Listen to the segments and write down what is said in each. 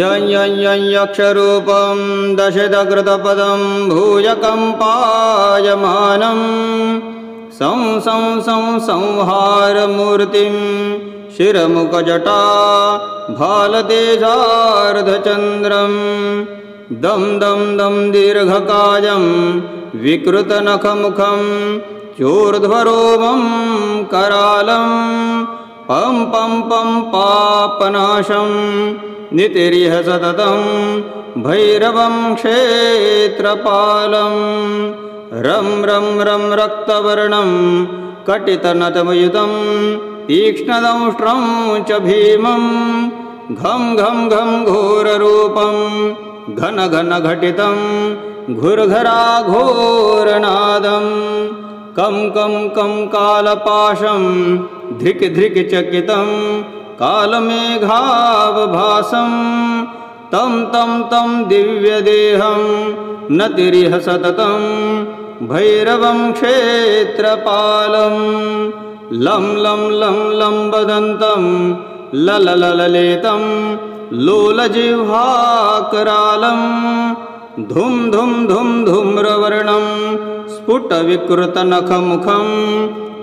यं यं यं यक्षरूपं दशदकृतपदं भूयकम्पायमानं संहारमूर्तिं शिरमुखजटा भालतेजार्धचन्द्रं दं दं दं दीर्घकायं विकृतनखमुखं चोर्ध्वरोमं करालं पं पं पं पापनाशं नितिरिह सततं भैरवं क्षेत्रपालं रं रं रं रक्तवर्णं कटितनतमयुतं तीक्ष्णदंष्ट्रं च भीमं घं घं घं घोररूपं घन घन घटितं घुर्घराघोरनादं कं कं कं कालपाशं धिक् धिक् चकितं कालमेघावभासं तं तं तं दिव्यदेहं नतिरिह सततं भैरवं क्षेत्रपालं लं लं लं लम्बदन्तं लललललेतं लोलजिह्वाकरालं धुं धुं धुं धूम्रवर्णं स्फुटविकृतनखमुखं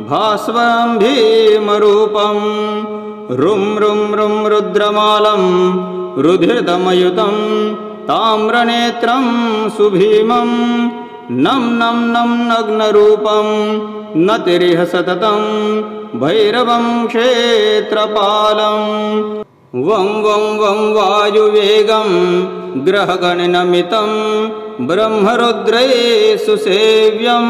भास्वरं भीमरूपं रुं रुं रुं रुद्रमालं रुधिरदमयुतं ताम्रनेत्रं सुभीमं नं नं नं नग्नरूपं नतिरिह सततं भैरवं क्षेत्रपालं वं वं वं वायुवेगं ग्रहगणनमितं ब्रह्मरुद्रैः सुसेव्यं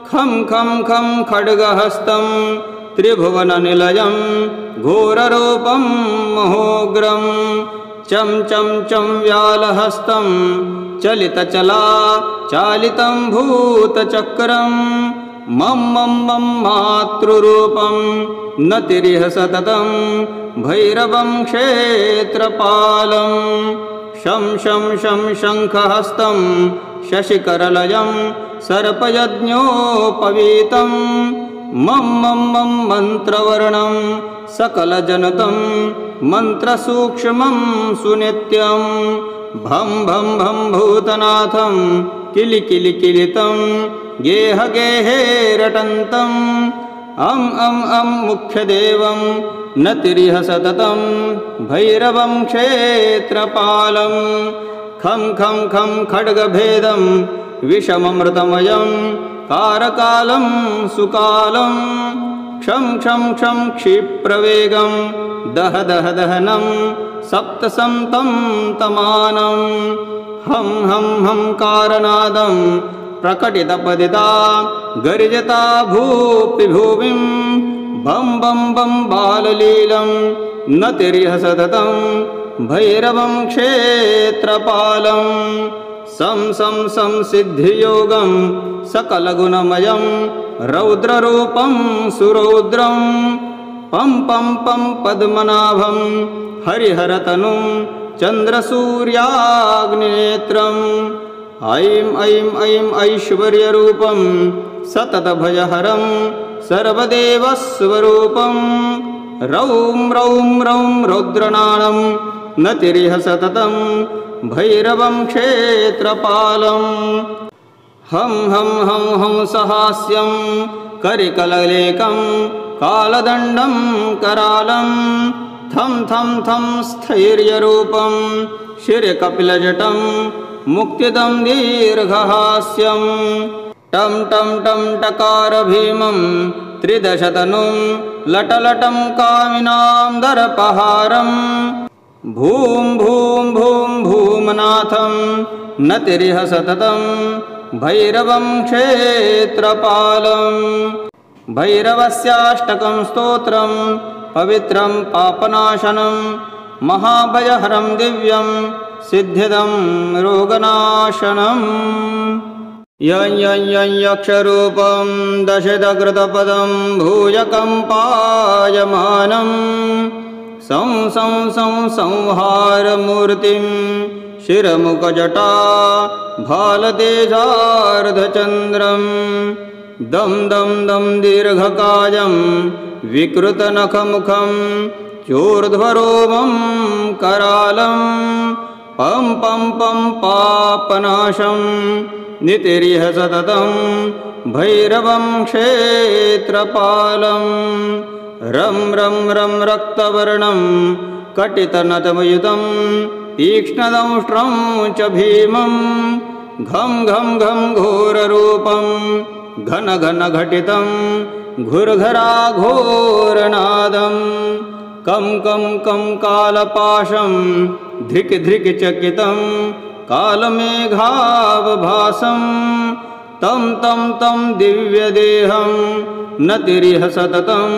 खं खं खं खड्गहस्तं त्रिभुवननिलयं घोररूपं महोग्रं चं चं चं व्यालहस्तं चलितचला चालितं भूतचक्रं मं मं मं मातृरूपं नतिरिह सततं भैरवं क्षेत्रपालं शं शं शं शङ्खहस्तं शशिकरलयं सर्पयज्ञोपवीतं मं मं मं मन्त्रवर्णं सकलजनतं मन्त्रसूक्ष्मं सुनित्यं भं भं भं भूतनाथं किलिकिलिकिलितं गेह गेहे रटन्तम् अं अं अं मुख्यदेवं नतिरिह सततं भैरवं क्षेत्रपालं खं खं खं खड्गभेदं विषममृतमयं कारकालं सुकालं क्षं क्षं क्षं क्षिप्रवेगं दह दह दहनं सप्तसन्तं तमानं हं हं हं कारनादं प्रकटितपदिता गर्जता भूपिभुविं बं बं बं बाललीलं नतिरिह सततं भैरवं क्षेत्रपालं सं सं सं सिद्धियोगं सकलगुणमयं रौद्ररूपं सुरौद्रं पं पं पं पद्मनाभं हरिहरतनुं चन्द्रसूर्याग्निनेत्रम् ऐं ऐं ऐं ऐश्वर्यरूपं सततभयहरं सर्वदेवस्वरूपं रौं रौं रौं रौद्रनानं नतिरिह सततं भैरवं क्षेत्रपालं हं हं हं हंसहास्यं करिकललेकं कालदण्डं करालं थं थं थं स्थैर्यरूपं शिरकपिलजटं मुक्तिदं दीर्घहास्यं टं टं टं टकारभीमं त्रिदशतनुं लटलटं कामिनां दर्पहारं भूं भूं भूं भूमनाथं नतिरिह सततं भैरवं क्षेत्रपालं भैरवस्याष्टकं स्तोत्रं पवित्रं पापनाशनं महाभयहरं दिव्यं सिद्धिदं रोगनाशनम् यं यं यं यक्षरूपं दशदकृतपदं भूयकम्पायमानं संहारमूर्तिं शिरमुखजटा भालतेजार्धचन्द्रं दं दं दं दीर्घकायं विकृतनखमुखं चूर्ध्वरोमं करालं पं पं पं पापनाशं नितिरिह सततं भैरवं क्षेत्रपालं रं रं रं रक्तवर्णं कटितनतमयुतं तीक्ष्णदंष्ट्रं च भीमं घं घं घं घोररूपं घन घन घटितं घुर्घराघोरनादं कं कं कं कालपाशं धिक् धिक् चकितं कालमेघावभासं तं तं तं दिव्यदेहं नतिरिह सततं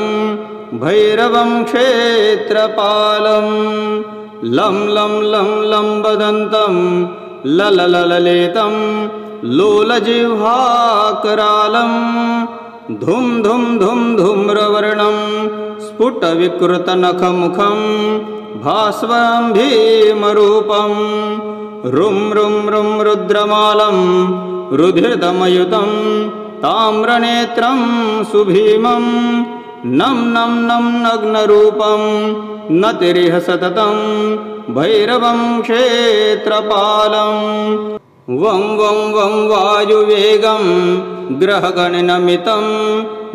भैरवं क्षेत्रपालं लं लं लं लं वदन्तं लललललेतं लोलजिह्वाकरालं धुं धुं धुं धूम्रवर्णं स्फुटविकृतनखमुखं भास्वरं भीमरूपं रुं रुं रुं रुद्रमालं रुधिरदमयुतं ताम्रनेत्रं सुभीमं नं नं नं नग्नरूपं नतिरिह सततं भैरवं क्षेत्रपालं वं वं वं वायुवेगं ग्रहगणनमितं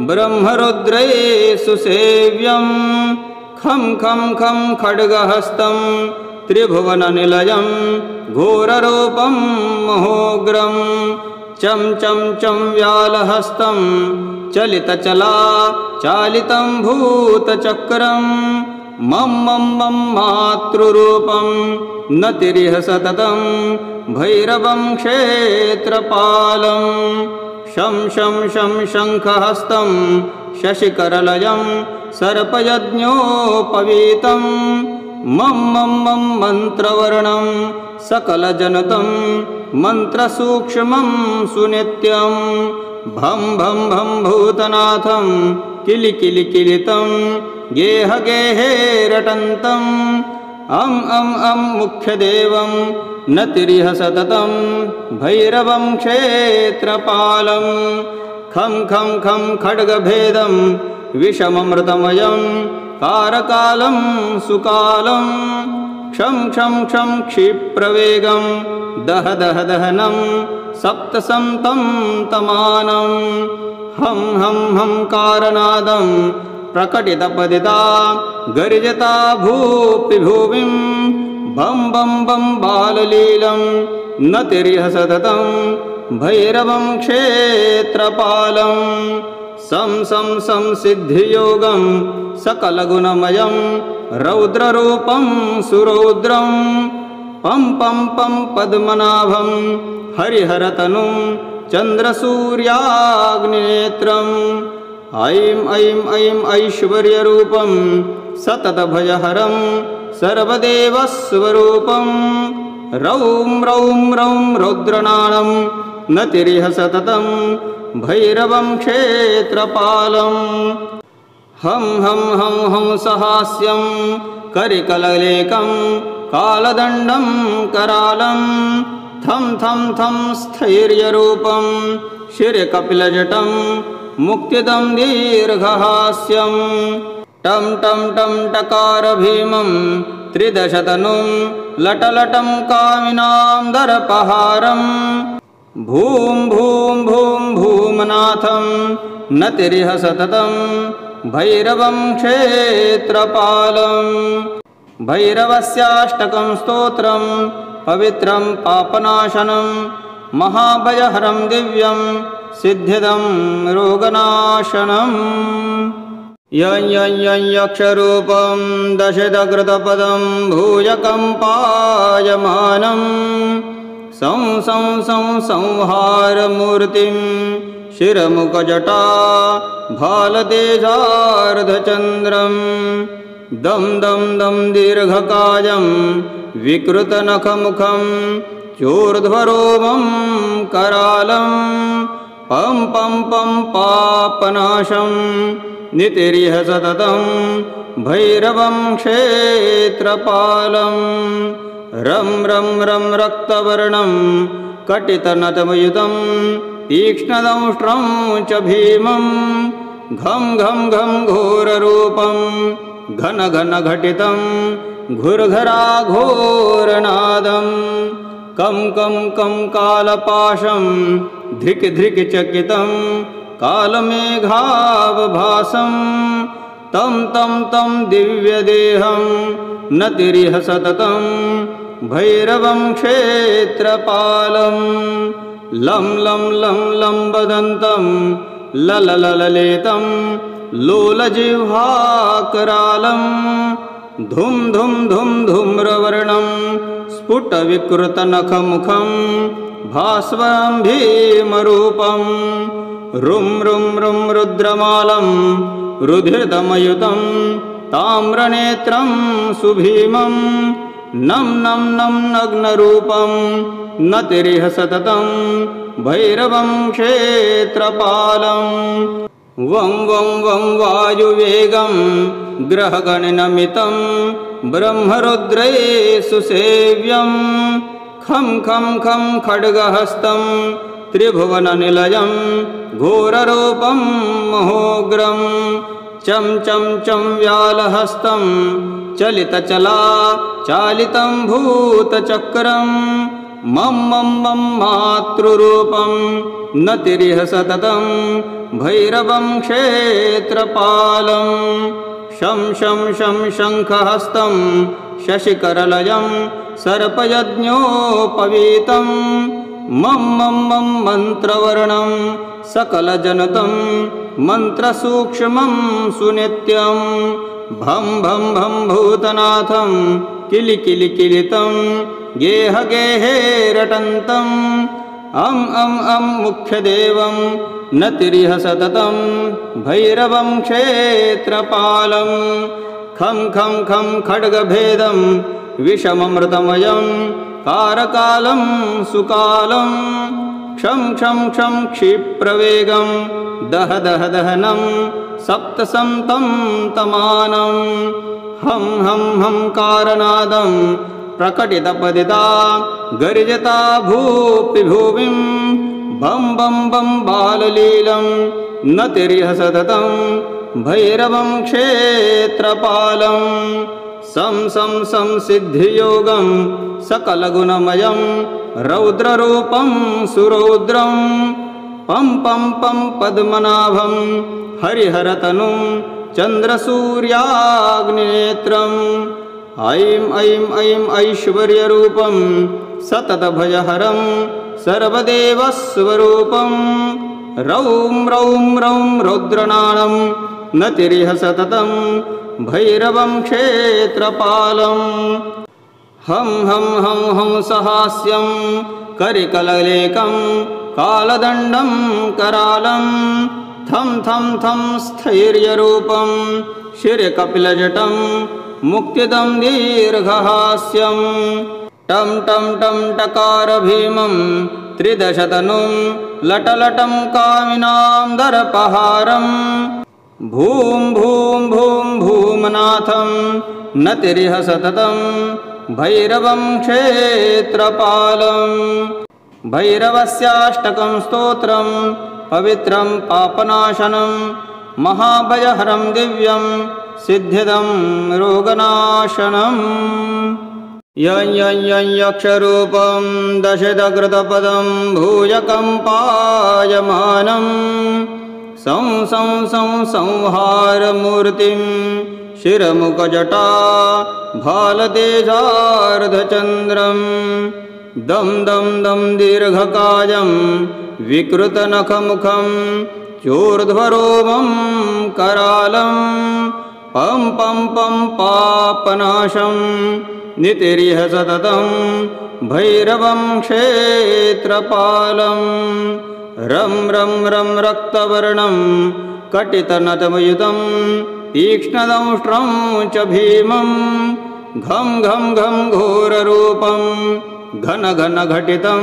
ब्रह्मरुद्रैः सुसेव्यं खं खं खं खड्गहस्तं त्रिभुवननिलयं घोररूपं महोग्रं चं चं चं व्यालहस्तं चलितचला चालितं भूतचक्रं मं मं मं मातृरूपं नतिरिह सततं भैरवं क्षेत्रपालं शं शं शं शङ्खहस्तं शशिकरलयं सर्पयज्ञोपवीतं मं मं मं मन्त्रवर्णं सकलजनतं मन्त्रसूक्ष्मं सुनित्यं भं भं भं भूतनाथं किलिकिलिकिलितं गेह गेहे रटन्तम् अं अं अं मुख्यदेवं नतिरिह सततं भैरवं क्षेत्रपालं खं खं खं खड्गभेदं विषममृतमयं कारकालं सुकालं क्षं क्षं क्षं क्षिप्रवेगं दह दह दहनं सप्तसन्तं तमानं हं हं हं कारनादं प्रकटितपदिता गर्जता भूपिभुविं बं बं बं बाललीलं नतिरिह सततं भैरवं क्षेत्रपालं सं सं सं सिद्धियोगं सकलगुणमयं रौद्ररूपं सुरौद्रं पं पं पं पद्मनाभं हरिहरतनुं चन्द्रसूर्याग्निनेत्रम् ऐं ऐं ऐं ऐश्वर्यरूपं सततभयहरं सर्वदेवस्वरूपं रौं रौं रौं रौद्रनाणं नतिरिह सततं भैरवं क्षेत्रपालं हं हं हं हंसहास्यं करिकललेकं कालदण्डं करालं थं थं थं स्थैर्यरूपं शिरकपिलजटं मुक्तिदं दीर्घहास्यं टं टं टं टकारभीमं त्रिदशतनुं लटलटं कामिनां दर्पहारं भूं भूं भूं भूमनाथं नतिरिह सततं भैरवं क्षेत्रपालं भैरवस्याष्टकं स्तोत्रं पवित्रं पापनाशनं महाभयहरं दिव्यं सिद्धिदं रोगनाशनम् यं यं यं यक्षरूपं दशदकृतपदं भूयकम्पायमानं सं सं सं संहारमूर्तिं शिरमुखजटा भालतेजार्धचन्द्रं दं दं दं दीर्घकायं विकृतनखमुखं चूर्ध्वरोमं करालं पं पं पं पापनाशं नितिरिह सततं भैरवं क्षेत्रपालं रं रं रं रक्तवर्णं कटितनतमयुतं तीक्ष्णदंष्ट्रं च भीमं घं घं घं घोररूपं घन घन घटितं घुर्घराघोरनादं कं कं कं कालपाशं धृक् धृक् चकितं कालमेघावभासं तं तं तं दिव्यदेहं नतिरिह सततं भैरवं क्षेत्रपालं लं लं लं लं वदन्तं लललललेतं लोलजिह्वाकरालं धुं धुं धुं धूम्रवर्णं स्फुटविकृतनखमुखं भास्वरं भीमरूपं रुं रुं रुं रुद्रमालं रुधिरदमयुतं ताम्रनेत्रं सुभीमं नं नं नं नग्नरूपं नतिरिह सततं भैरवं क्षेत्रपालं वं वं वं वायुवेगं ग्रहगणनमितं ब्रह्मरुद्रैः सुसेव्यं खं खं खं खड्गहस्तं त्रिभुवननिलयं घोररूपं महोग्रं चं चं चं व्यालहस्तं चलितचला चालितं भूतचक्रं मं मं मं मातृरूपं नतिरिह सततं भैरवं क्षेत्रपालं शं शं शं शङ्खहस्तं शशिकरलयं सर्पयज्ञोपवीतं मं मं मं मन्त्रवर्णं सकलजनतं मन्त्रसूक्ष्मं सुनित्यं भं भं भं भूतनाथं किलिकिलिकिलितं गेह गेहे रटन्तम् अं अं अं मुख्यदेवं नतिरिह सततं भैरवं क्षेत्रपालं खं खं खं खड्गभेदं विषममृतमयं कारकालं सुकालं क्षं क्षं क्षं क्षिप्रवेगं दह दह दहनं सप्तसन्तं तमानं हं हं हं कारनादं प्रकटितपदिता गर्जता भूपिभुविं बं बं बं बाललीलं नतिरिह सततं भैरवं क्षेत्रपालं सं सं सं सिद्धियोगं सकलगुणमयं रौद्ररूपं सुरौद्रं पं पं पं पद्मनाभं हरिहरतनुं चन्द्रसूर्याग्निनेत्रम् ऐं ऐं ऐं ऐश्वर्यरूपं सततभयहरं सर्वदेवस्वरूपं रौं रौं रौं रौद्रनाणं नतिरिह सततं भैरवं क्षेत्रपालं हं हं हं हं सहास्यं करिकललेकं कालदण्डं करालं थं थं थं स्थैर्यरूपं शिरकपिलजटं मुक्तिदं दीर्घहास्यं टं टं टं टकारभीमं त्रिदशतनुं लटलटं कामिनां दर्पहारं भूं भूं भूं भूमनाथं नतिरिह सततं भैरवं क्षेत्रपालं भैरवस्याष्टकं स्तोत्रं पवित्रं पापनाशनं महाभयहरं दिव्यं सिद्धिदं रोगनाशनम् यं यं यं यक्षरूपं दशदकृतपदं भूयकं पायमानं सं सं सं संहारमूर्तिं शिरमुखजटा भालतेजार्धचन्द्रं दं दं दं दीर्घकायं विकृतनखमुखं चोर्ध्वरोमं करालं पं पं पं पापनाशं नितिरिह सततं भैरवं क्षेत्रपालं रं रं रं रक्तवर्णं कटितनतमयुतं तीक्ष्णदंष्ट्रं च भीमं घं घं घं घोररूपं घन घन घटितं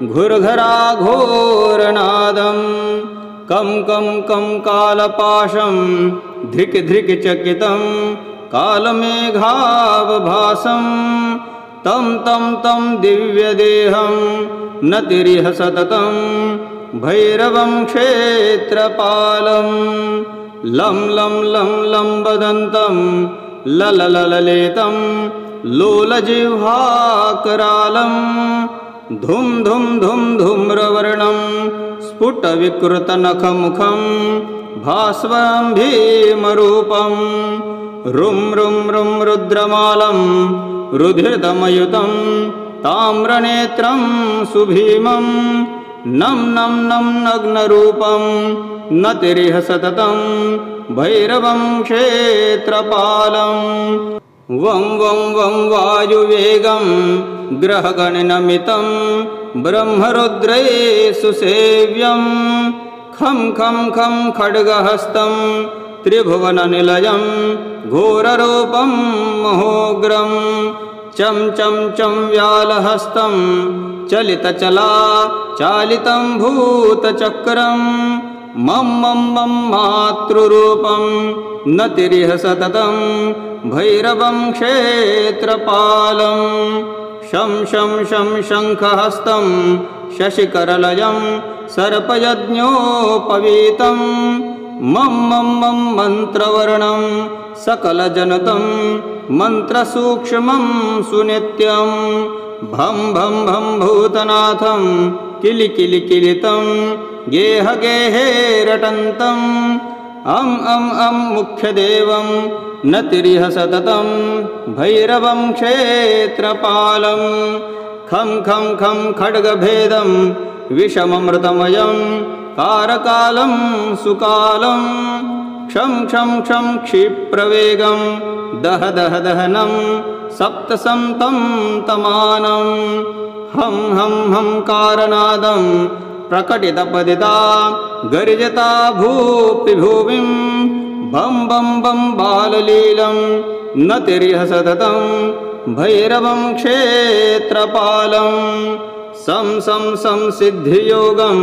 घुर्घराघोरनादं कं कं कं कालपाशं धृक् धृक् चकितं कालमेघावभासं तं तं तं दिव्यदेहं नतिरिह सततं भैरवं क्षेत्रपालं लं लं लं लम्बदन्तं लललललेतं लोलजिह्वाकरालं धुं धुं धुं धूम्रवर्णं स्फुटविकृतनखमुखं भास्वरं भीमरूपं रुं रुं रुं रुद्रमालं रुधिरदमयुतं ताम्रनेत्रं सुभीमं नं नं नं नग्नरूपं नतिरिह सततं भैरवं क्षेत्रपालं वं वं वं वायुवेगं ग्रहगणनमितं ब्रह्मरुद्रै सुसेव्यं खं खं खं खड्गहस्तं त्रिभुवननिलयं घोररूपं महोग्रं चं चं चं व्यालहस्तं चलितचला चालितं भूतचक्रं मं मं मं मातृरूपं नतिरिह सततं भैरवं क्षेत्रपालं शं शं शं शङ्खहस्तं शशिकरलयं सर्पयज्ञोपवीतं मं मं मं मन्त्रवर्णं सकलजनतं मन्त्रसूक्ष्मं सुनित्यं भं भं भं भूतनाथं किलिकिलिकिलितं गेह गेहे रटन्तम् अं अं अं मुख्यदेवं नतिरिह सततं भैरवं क्षेत्रपालं खं खं खं खड्गभेदं विषममृतमयं कारकालं सुकालं क्षं क्षं क्षं क्षिप्रवेगं दह दह दहनं सप्तसन्तं तमानं हं हं हं कारनादं प्रकटितपदिता गर्जता भूपिभुविं बं बं बं बाललीलं नतिरिह सततं भैरवं क्षेत्रपालं सं सं सं सिद्धियोगं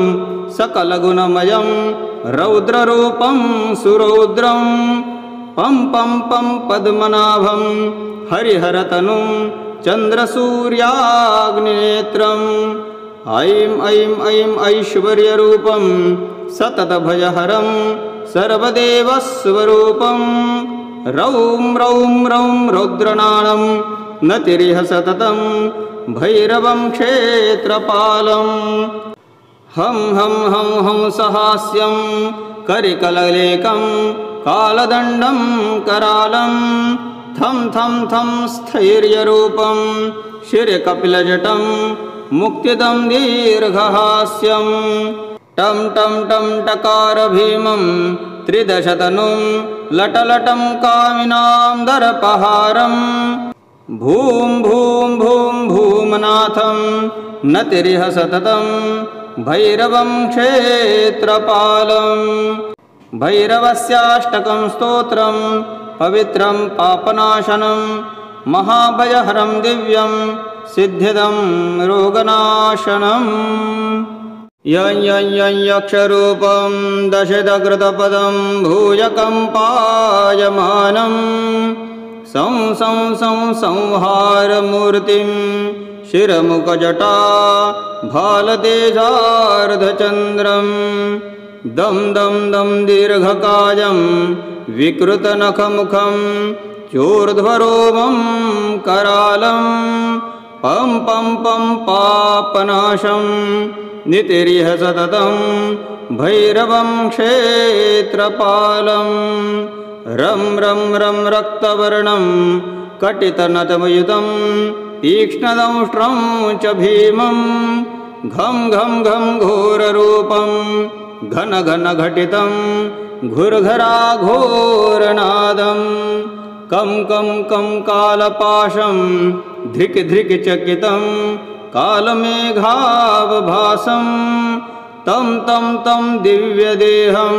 सकलगुणमयं रौद्ररूपं सुरौद्रं पं पं पं पद्मनाभं हरिहरतनुं चन्द्रसूर्याग्निनेत्रम् ऐं ऐं ऐं ऐश्वर्यरूपं सततभयहरं सर्वदेवस्वरूपं रौं रौं रौं रौद्रनाणं नतिरिह सततं भैरवं क्षेत्रपालं हं हं हं हंसहास्यं करिकललेकं कालदण्डं करालं थं थं थं स्थैर्यरूपं शिरकपिलजटं मुक्तिदं दीर्घहास्यं टं टं टं टकारभीमं त्रिदशतनुं लटलटं कामिनां दर्पहारं भूं भूं भूं भूमनाथं नतिरिह सततं भैरवं क्षेत्रपालं भैरवस्याष्टकं स्तोत्रं पवित्रं पापनाशनं महाभयहरं दिव्यं सिद्धिदं रोगनाशनम् यं यं यं यक्षरूपं दशदकृतपदं भूयकम्पायमानं सं सं सं संहारमूर्तिं शिरमुखजटा भालतेजार्धचन्द्रं दं दं दं दीर्घकायं विकृतनखमुखं चोर्ध्वरोमं करालं पं पं पं पापनाशं नितिरिह सततं भैरवं क्षेत्रपालं रं रं रं रक्तवर्णं कटितनतमयुतं तीक्ष्णदंष्ट्रं च भीमं घं घं घं घोररूपं घन घन घटितं घुर्घराघोरनादं कं कं कं कालपाशं धृक् धृक् चकितं कालमेघावभासं तं तं तं दिव्यदेहं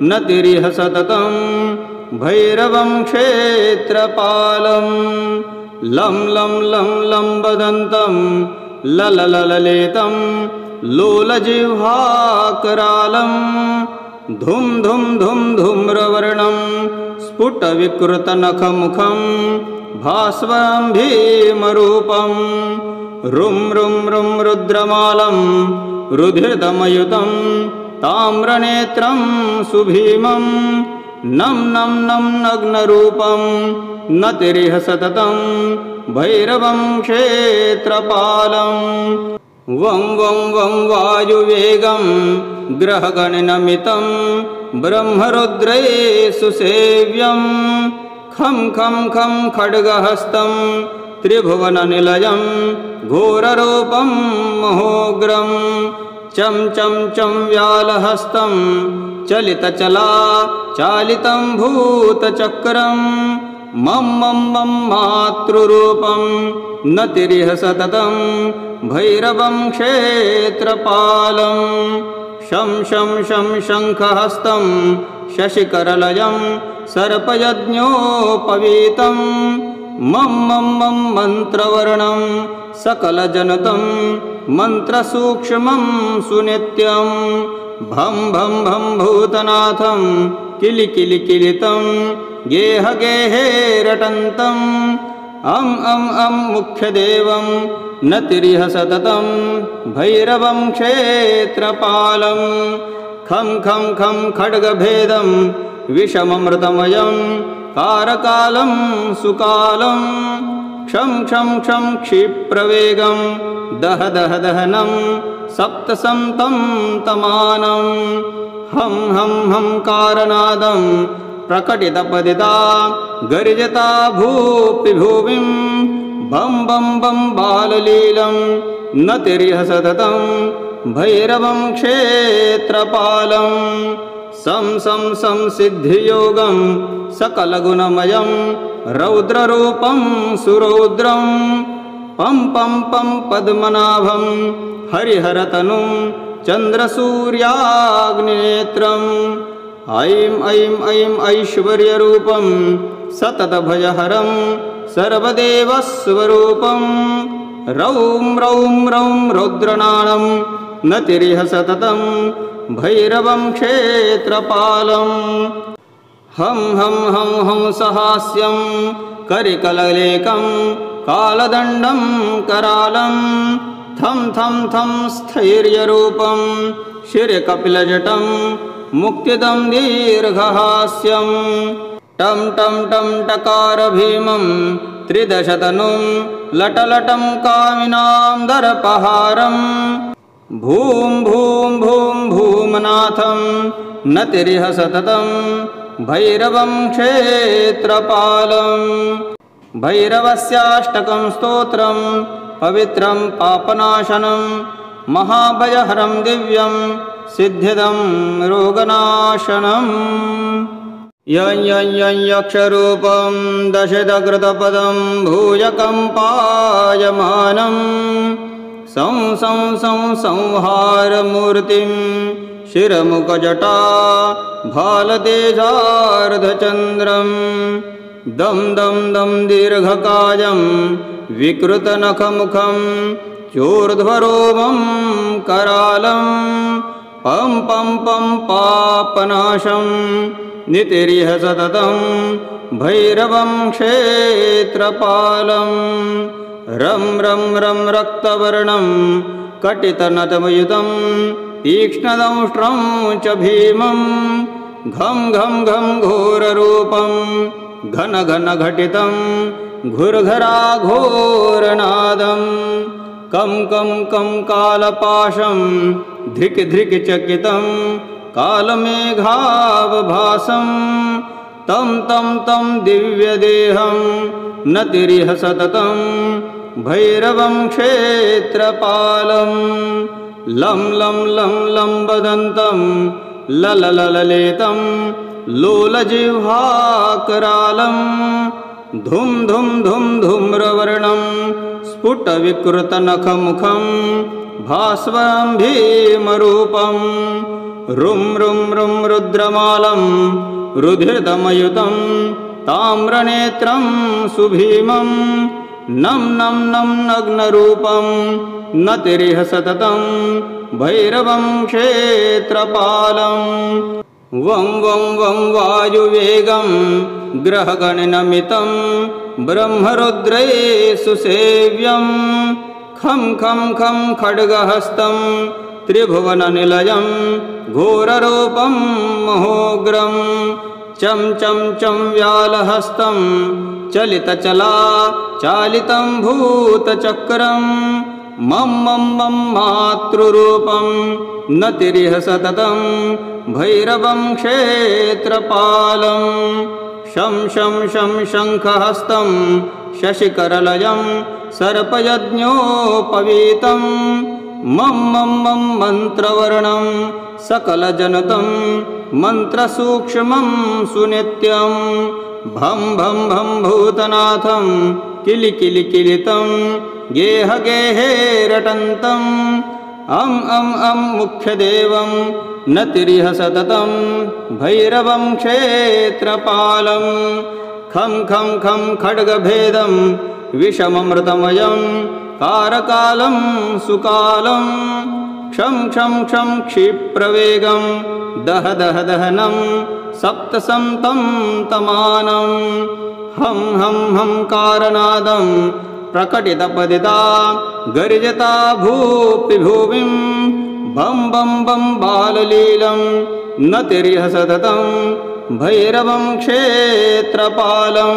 नतिरिह सततं भैरवं क्षेत्रपालं लं लं लं लम्बदन्तं लललललेतं लोलजिह्वाकरालं धुं धुं धुं धूम्रवर्णं स्फुटविकृतनखमुखं भास्वरं भीमरूपं रुं रुं रुं रुद्रमालं रुधिरदमयुतं ताम्रनेत्रं सुभीमं नं नं नं नग्नरूपं नतिरिह सततं भैरवं क्षेत्रपालं वं वं वं वायुवेगं ग्रहगणनमितं ब्रह्मरुद्रैः सुसेव्यं खं खं खं खड्गहस्तं त्रिभुवननिलयं घोररूपं महोग्रं चं चं चं व्यालहस्तं चलितचला चालितं भूतचक्रं मं मं मं मातृरूपं नतिरिह सततं भैरवं क्षेत्रपालं शं शं शं शङ्खहस्तं शशिकरलयं सर्पयज्ञोपवीतं मं मं मं मन्त्रवर्णं सकलजनतं मन्त्रसूक्ष्मं सुनित्यं भं भं भं भूतनाथं किलिकिलिकिलितं गेह गेहे रटन्तम् अं अं अं मुख्यदेवं नतिरिह सततं भैरवं क्षेत्रपालं खं खं खं खड्गभेदं विषममृतमयं कारकालं सुकालं क्षं क्षं क्षं क्षिप्रवेगं दह दह दहनं सप्तसन्तं तमानं हं हं हं कारनादं प्रकटितपदिता गर्जता भूपिभुविं बं बं बं बाललीलं नतिरिह सततं भैरवं क्षेत्रपालं सं सं सं सिद्धियोगं सकलगुणमयं रौद्ररूपं सुरौद्रं पं पं पं पद्मनाभं हरिहरतनुं चन्द्रसूर्याग्निनेत्रम् ऐं ऐं ऐं ऐश्वर्यरूपं सततभयहरं सर्वदेवस्वरूपं रौं रौं रौं रौद्रनाणं नतिरिह सततं भैरवं क्षेत्रपालं हं हं हं हंसहास्यं करिकललेकं कालदण्डं करालं थं थं थं स्थैर्यरूपं शिरकपिलजटं मुक्तिदं दीर्घहास्यं टं टं टं टकारभीमं त्रिदशतनुं लटलटं कामिनां दर्पहारं भूं भूं भूं भूमनाथं नतिरिह सततं भैरवं क्षेत्रपालं भैरवस्याष्टकं स्तोत्रं पवित्रं पापनाशनं महाभयहरं दिव्यं सिद्धिदं रोगनाशनम् यं यं यं यक्षरूपं दशदकृतपदं भूयकं पायमानं सं सं सं संहारमूर्तिं शिरमुखजटा भालतेजार्धचन्द्रं दं दं दं दीर्घकायं विकृतनखमुखं चोर्ध्वरोमं करालं पं पं पं पापनाशं नितिरिह सततं भैरवं क्षेत्रपालं रं रं रं रक्तवर्णं कटितनतमयुतं तीक्ष्णदंष्ट्रं च भीमं घं घं घं घोररूपं घन घन घटितं घुर्घराघोरनादं कं कं कं कालपाशं धिक् धिक् चकितं कालमेघावभासं तं तं तं दिव्यदेहं नतिरिह सततं भैरवं क्षेत्रपालं लं लं लं लं वदन्तं लललललेतं लोलजिह्वाकरालं धुं धुं धुं धूम्रवर्णं स्फुटविकृतनखमुखं भास्वरं भीमरूपं रुं रुं रुं रुद्रमालं रुधिरदमयुतं ताम्रनेत्रं सुभीमं नं नं नं नग्नरूपं नतिरिह सततं भैरवं क्षेत्रपालं वं वं वं वायुवेगं ग्रहगणनमितं ब्रह्मरुद्रैः सुसेव्यं खं खं खं खड्गहस्तं त्रिभुवननिलयं घोररूपं महोग्रं चं चं चं व्यालहस्तं चलितचला चालितं भूतचक्रं मम मम मम मातृरूपं नतिरिह सततं भैरवं क्षेत्रपालं शं शं शं शङ्खहस्तं शशिकरलयं सर्पयज्ञोपवीतं मम मम मम मन्त्रवर्णं सकलजनतं मन्त्रसूक्ष्मं सुनित्यं भं भं भं भूतनाथं किलिकिलिकिलितं गेह गेहे रटन्तम् अं मुख्यदेवं नतिरिह सततं भैरवं क्षेत्रपालं खं खं खं खड्गभेदं विषममृतमयं कारकालं सुकालं क्षं क्षं क्षं क्षिप्रवेगं दह दह दहनं सप्तसन्तं तमानं हं हं हं कारनादं प्रकटितपदिता गर्जता भूपिभुविं बं बं बं बाललीलं नतिरिह सततं भैरवं क्षेत्रपालं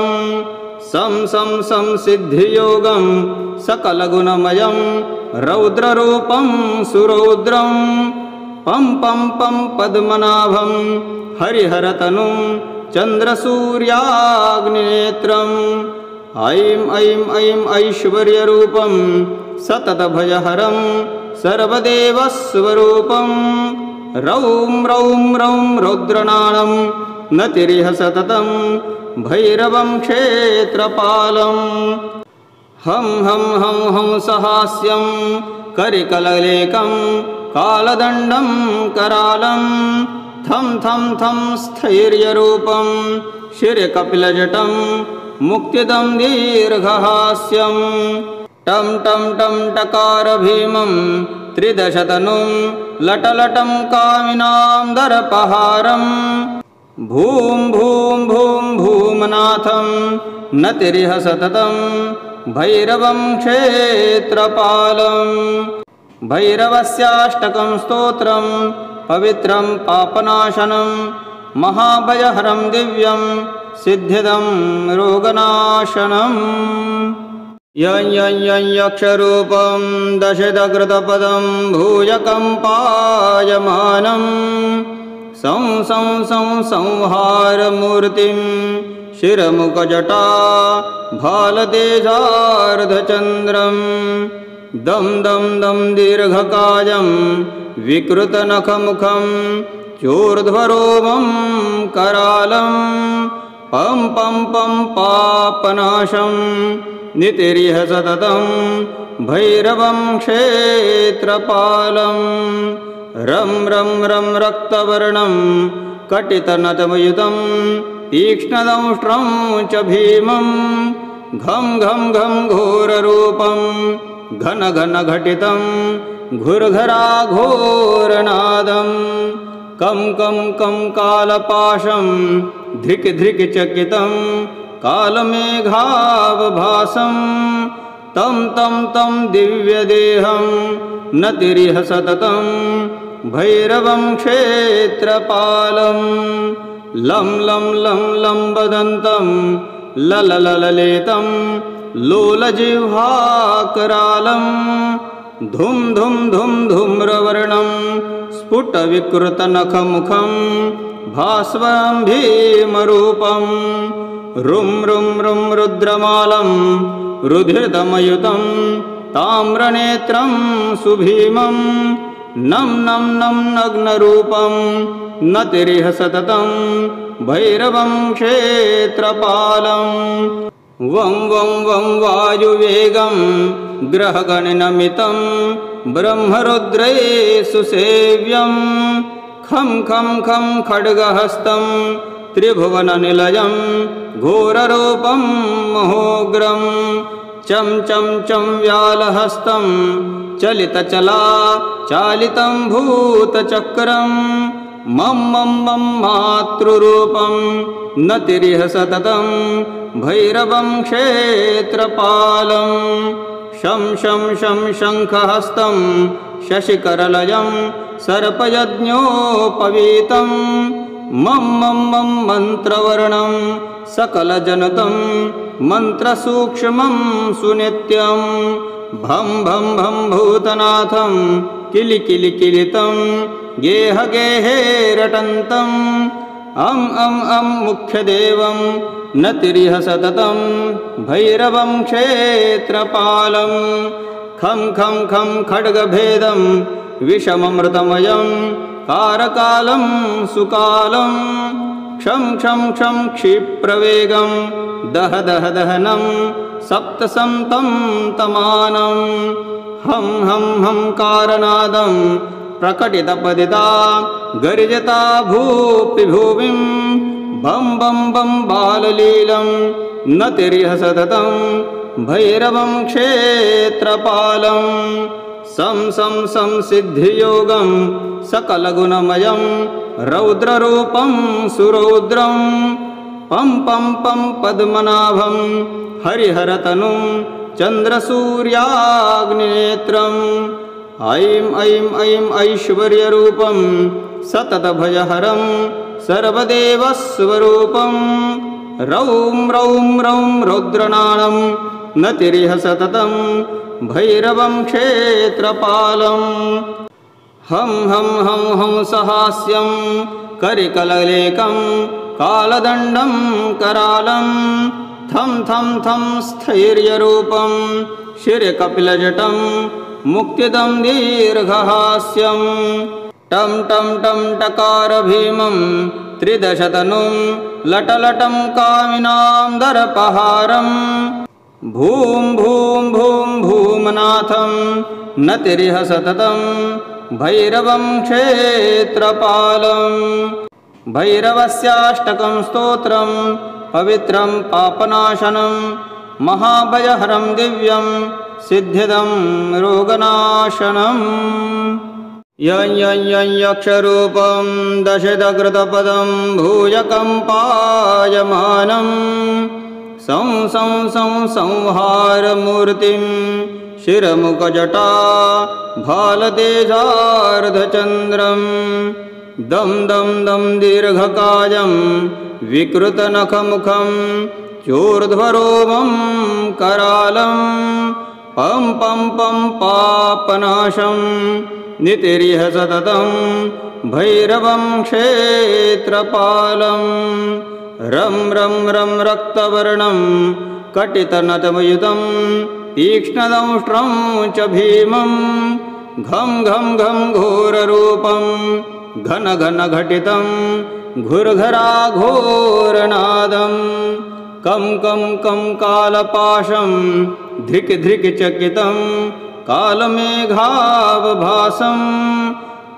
सं सं सं सिद्धियोगं सकलगुणमयं रौद्ररूपं सुरौद्रं पं पं पं पद्मनाभं हरिहरतनुं चन्द्रसूर्याग्निनेत्रम् ऐं ऐं ऐं ऐश्वर्यरूपं सततभयहरं सर्वदेवस्वरूपं रौं रौं रौं रौद्रनाणं नतिरिह सततं भैरवं क्षेत्रपालं हं हं हं हंसहास्यं करिकललेकं कालदण्डं करालं थं थं थं स्थैर्यरूपं शिरकपिलजटं मुक्तिदं दीर्घहास्यं टं टं टं टकारभीमं त्रिदशतनुं लटलटं कामिनां दर्पहारं भूं भूं भूं भूमनाथं नतिरिह सततं भैरवं क्षेत्रपालं भैरवस्याष्टकं स्तोत्रं पवित्रं पापनाशनं महाभयहरं दिव्यं सिद्धिदं रोगनाशनम् यं यं यं यक्षरूपं दशदकृतपदं भूयकम्पायमानं सं सं सं संहारमूर्तिं शिरमुखजटा भालतेजार्धचन्द्रं दं दं दं दीर्घकायं विकृतनखमुखं चोर्ध्वरोमं करालं पं पं पं पापनाशं नितिरिह सततं भैरवं क्षेत्रपालं रं रं रं रक्तवर्णं कटितनतमयुतं तीक्ष्णदंष्ट्रं च भीमं घं घं घं घोररूपं घन घन घटितं घुर्घराघोरनादं कं कं कं कालपाशं धिक् धिक् चकितं कालमेघावभासं तं तं तं दिव्यदेहं नतिरिह सततं भैरवं क्षेत्रपालं लं लं लं लं वदन्तं लललललेतं लोलजिह्वाकरालं धुं धुं धुं धूम्रवर्णं स्फुटविकृतनखमुखं भास्वरं भीमरूपं रुं रुं रुं रुद्रमालं रुधिरदमयुतं ताम्रनेत्रं सुभीमं नं नं नं नग्नरूपं नतिरिह सततं भैरवं क्षेत्रपालं वं वं वं वायुवेगं ग्रहगणनमितं ब्रह्मरुद्रैः सुसेव्यं खं खं खं खड्गहस्तं त्रिभुवननिलयं घोररूपं महोग्रं चं चं चं व्यालहस्तं चलितचला चालितं भूतचक्रं मम मम मम मातृरूपं नतिरिह सततं भैरवं क्षेत्रपालं शं शं शं शङ्खहस्तं शशिकरलयं सर्पयज्ञोपवीतं मम मम मम मन्त्रवर्णं सकलजनतं मन्त्रसूक्ष्मं सुनित्यं भं भं भं भूतनाथं किलिकिलिकिलितं गेह गेहे रटन्तम् अं अं अं मुख्यदेवं नतिरिह सततं भैरवं क्षेत्रपालं खं खं खं खड्गभेदं विषममृतमयं कारकालं सुकालं क्षं क्षं क्षं क्षिप्रवेगं दह दह दहनं सप्तसन्तं तमानं हं हं हं कारनादं प्रकटितपदिता गर्जता भूपिभुविं बं बं बं बाललीलं नतिरिह सततं भैरवं क्षेत्रपालं सं सं सं सिद्धियोगं सकलगुणमयं रौद्ररूपं सुरौद्रं पं पं पं पद्मनाभं हरिहरतनुं चन्द्रसूर्याग्निनेत्रम् ऐं ऐं ऐं ऐश्वर्यरूपं सततभयहरं सर्वदेवस्वरूपं रौं रौं रौं रौद्रनाणं नतिरिह सततं भैरवं क्षेत्रपालं हं हं हं हं सहास्यं करिकललेकं कालदण्डं करालं थं थं थं स्थैर्यरूपं शिरकपिलजटं मुक्तिदं दीर्घहास्यं टं टं टं टकार भीमं त्रिदशतनुं लटलटं कामिनां दर्पहारं भूं भूं भूं भूमनाथं नतिरिह सततं भैरवं क्षेत्रपालं भैरवस्याष्टकं स्तोत्रं पवित्रं पापनाशनं महाभयहरं दिव्यं सिद्धिदं रोगनाशनम् यं यं यं यक्षरूपं दशदकृतपदं भूयकम्पायमानं सं सं सं संहारमूर्तिं शिरमुखजटा भालतेजार्धचन्द्रं दं दं दं दीर्घकायं विकृतनखमुखं चोर्ध्वरोमं करालं पं पं पं पापनाशं नितिरिह सततं भैरवं क्षेत्रपालं रं रं रं रक्तवर्णं कटितनतमयुतं तीक्ष्णदंष्ट्रं च भीमं घं घं घं घोररूपं घन घन घटितं घुर्घराघोरनादं कं कं कं कालपाशं धिक् धिक् चकितं कालमेघावभासं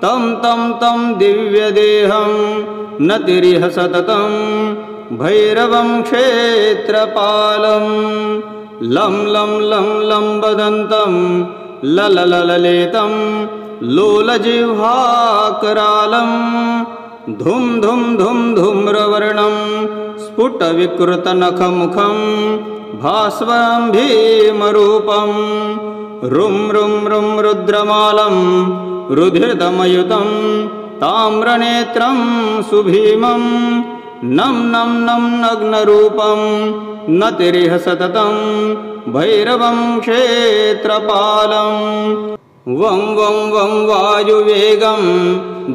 तं तं तं दिव्यदेहं नतिरिह सततं भैरवं क्षेत्रपालं लं लं लं लं वदन्तं लललललेतं लोलजिह्वाकरालं धुं धुं धुं धूम्रवर्णं स्फुटविकृतनखमुखं भास्वरं भीमरूपं रुं रुं रुं रुद्रमालं रुधिरदमयुतं ताम्रनेत्रं सुभीमं नं नं नं नग्नरूपं नतिरिह सततं भैरवं क्षेत्रपालं वं वं वं वायुवेगं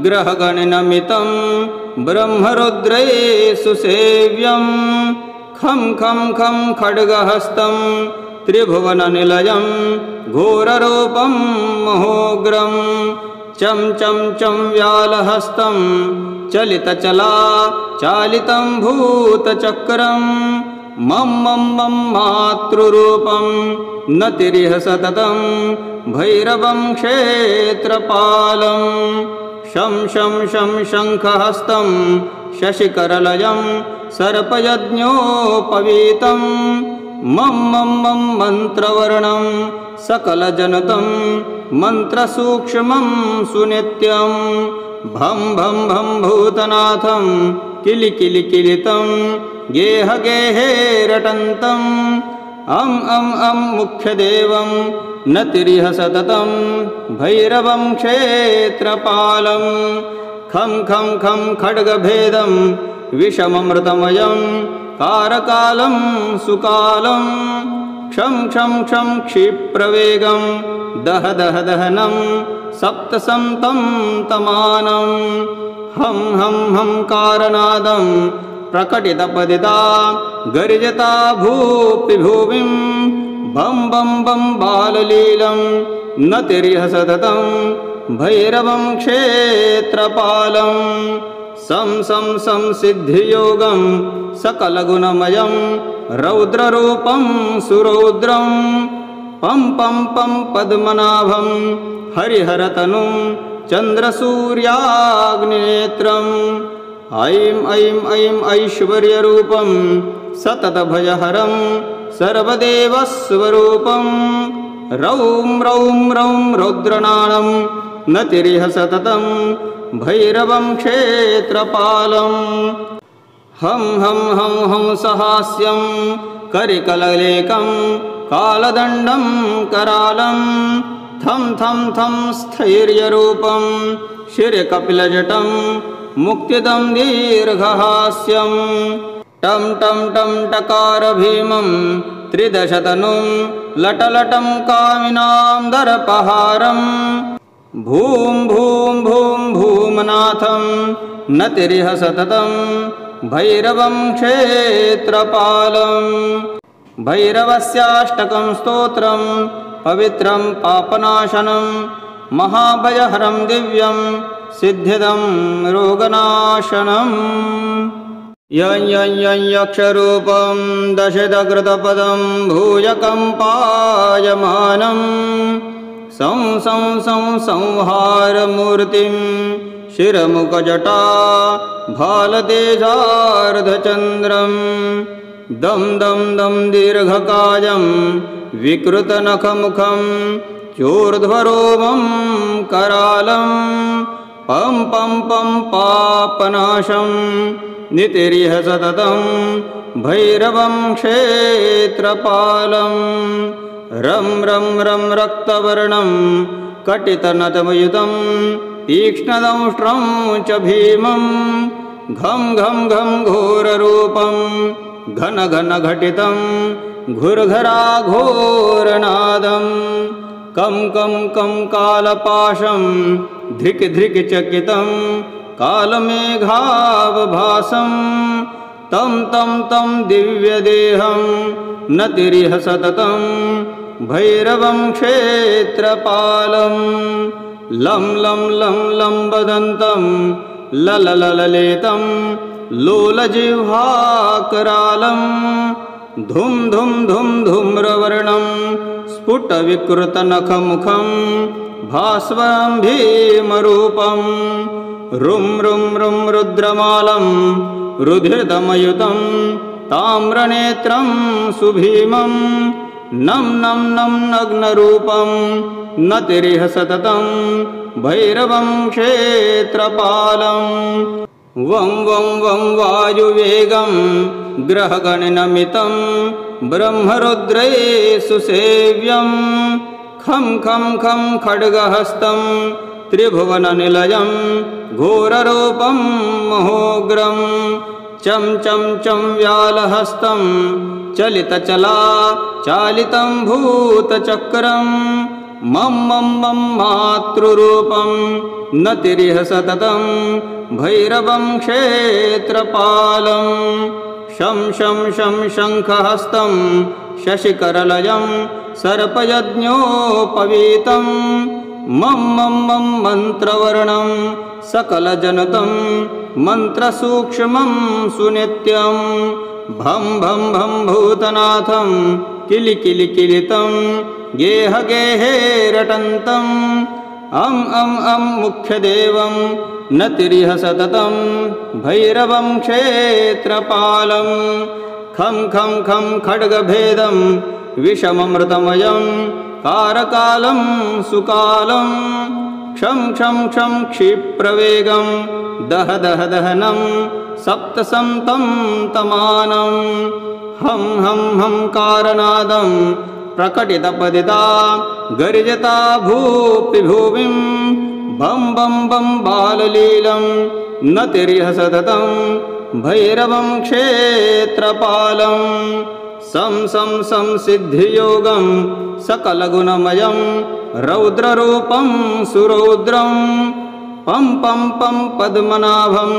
ग्रहगणनमितं ब्रह्मरुद्रै सुसेव्यं खं खं खं खड्गहस्तं त्रिभुवननिलयं घोररूपं महोग्रं चं चं चं व्यालहस्तं चलितचला चालितं भूतचक्रं मम मम मम मातृरूपं नतिरिह सततं भैरवं क्षेत्रपालं शं शं शं शङ्खहस्तं शशिकरलयं सर्पयज्ञोपवीतं मम मम मम मन्त्रवर्णं सकलजनतं मन्त्रसूक्ष्मं सुनित्यं भं भं भं भूतनाथं किलिकिलिकिलितं गेह गेहे रटन्तम् अं अं अं मुख्यदेवं नतिरिह सततं भैरवं क्षेत्रपालं खं खं खं खड्गभेदं विषममृतमयं कारकालं सुकालं क्षं क्षं क्षं क्षिप्रवेगं दह दह दहनं सप्तसन्तं तमानं हं हं हं कारनादं प्रकटितपदिता गर्जता भूपिभुविं बं बं बं बाललीलं नतिरिह सततं भैरवं क्षेत्रपालं सं सं सं सिद्धियोगं सकलगुणमयं रौद्ररूपं सुरौद्रं पं पं पं पद्मनाभं हरिहरतनुं चन्द्रसूर्याग्निनेत्रम् ऐं ऐं ऐं ऐश्वर्यरूपं सततभयहरं सर्वदेवस्वरूपं रौं रौं रौं रौद्रनानं नतिरिह सततं भैरवं क्षेत्रपालं हं हं हं हं सहास्यं करिकललेकं कालदण्डं करालं थं थं थं स्थैर्यरूपं शिरकपिलजटं मुक्तिदं दीर्घहास्यं टं टं टं टकार भीमं त्रिदशतनुं लटलटं कामिनां दर्पहारं भूं भूं भूं भूमनाथं नतिरिह सततं भैरवं क्षेत्रपालं भैरवस्याष्टकं स्तोत्रं पवित्रं पापनाशनं महाभयहरं दिव्यं सिद्धिदं रोगनाशनम् यं यं यं यक्षरूपं दशदकृतपदं भूयकम्पायमानं सं सं सं संहारमूर्तिं शिरमुखजटा भालतेजार्धचन्द्रं दं दं दं दीर्घकायं विकृतनखमुखं चोर्ध्वरोमं करालं पं पं पं पापनाशं नितिरिह सततं भैरवं क्षेत्रपालं रं रं रं रक्तवर्णं कटितनतमयुतं तीक्ष्णदंष्ट्रं च भीमं घं घं घं घोररूपं घन घन घटितं घुर्घराघोरनादं कं कं कं कालपाशं धिक् धिक् चकितं कालमेघावभासं तं तं तं दिव्यदेहं नतिरिह सततं भैरवं क्षेत्रपालं लं लं लं लं वदन्तं लललललेतं लोलजिह्वाकरालं धुं धुं धुं धूम्रवर्णं स्फुटविकृतनखमुखं भास्वरं भीमरूपं रुं रुं रुं रुद्रमालं रुधिरदमयुतं ताम्रनेत्रं सुभीमं नं नं नं नग्नरूपं नतिरिह सततं भैरवं क्षेत्रपालं वं वं वं वायुवेगं ग्रहगणनमितं ब्रह्मरुद्रैः सुसेव्यं खं खं खं खड्गहस्तं त्रिभुवननिलयं घोररूपं महोग्रं चं चं चं व्यालहस्तं चलितचला चालितं भूतचक्रं मं मं मं मातृरूपं नतिरिह सततं भैरवं क्षेत्रपालं शं शं शं शङ्खहस्तं शशिकरलयं सर्पयज्ञोपवीतं मं मं मं मन्त्रवर्णं सकलजनतं मन्त्रसूक्ष्मं सुनित्यं भं भं भं भूतनाथं किलिकिलिकिलितं गेह गेहे रटन्तम् अं अं अं मुख्यदेवं नतिरिह सततं भैरवं क्षेत्रपालं खं खं खं खड्गभेदं विषममृतमयं कारकालं सुकालं क्षं क्षं क्षं क्षिप्रवेगं दह दह दहनं सप्तसन्तं तमानं हं हं हं कारनादं प्रकटितपदिता गर्जता भूपिभुविं बं बं बं बाललीलं नतिरिह सततं भैरवं क्षेत्रपालं सं सं सं सिद्धियोगं सकलगुणमयं रौद्ररूपं सुरौद्रं पं पं पं पद्मनाभं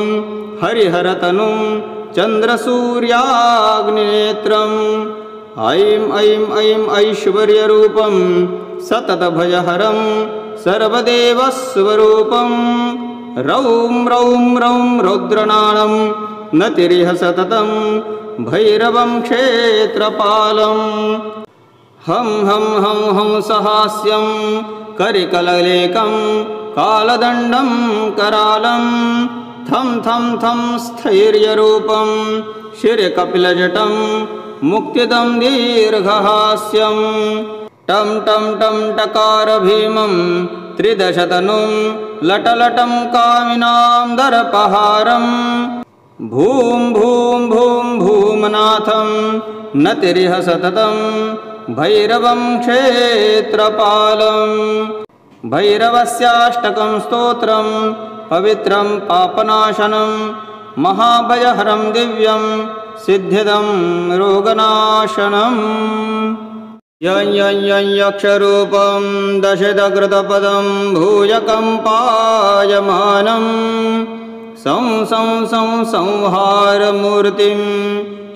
हरिहरतनुं चन्द्रसूर्याग्निनेत्रम् ऐं ऐं ऐं ऐश्वर्यरूपं सततभयहरं सर्वदेवस्वरूपं रौं रौं रौं रौद्रनाणं नतिरिह सततं भैरवं क्षेत्रपालं हं हं हं हं सहास्यं करिकललेकं कालदण्डं करालं थं थं थं स्थैर्यरूपं शिरकपिलजटं मुक्तिदं दीर्घहास्यं टं टं टं टकार भीमं त्रिदशतनुं लटलटं कामिनां दर्पहारं भूं भूं भूं भूमनाथं नतिरिह सततं भैरवं क्षेत्रपालं भैरवस्याष्टकं स्तोत्रं पवित्रं पापनाशनं महाभयहरं दिव्यं सिद्धिदं रोगनाशनम् यं यं यं यक्षरूपं दशदकृतपदं भूयकम्पायमानं सं सं सं संहारमूर्तिं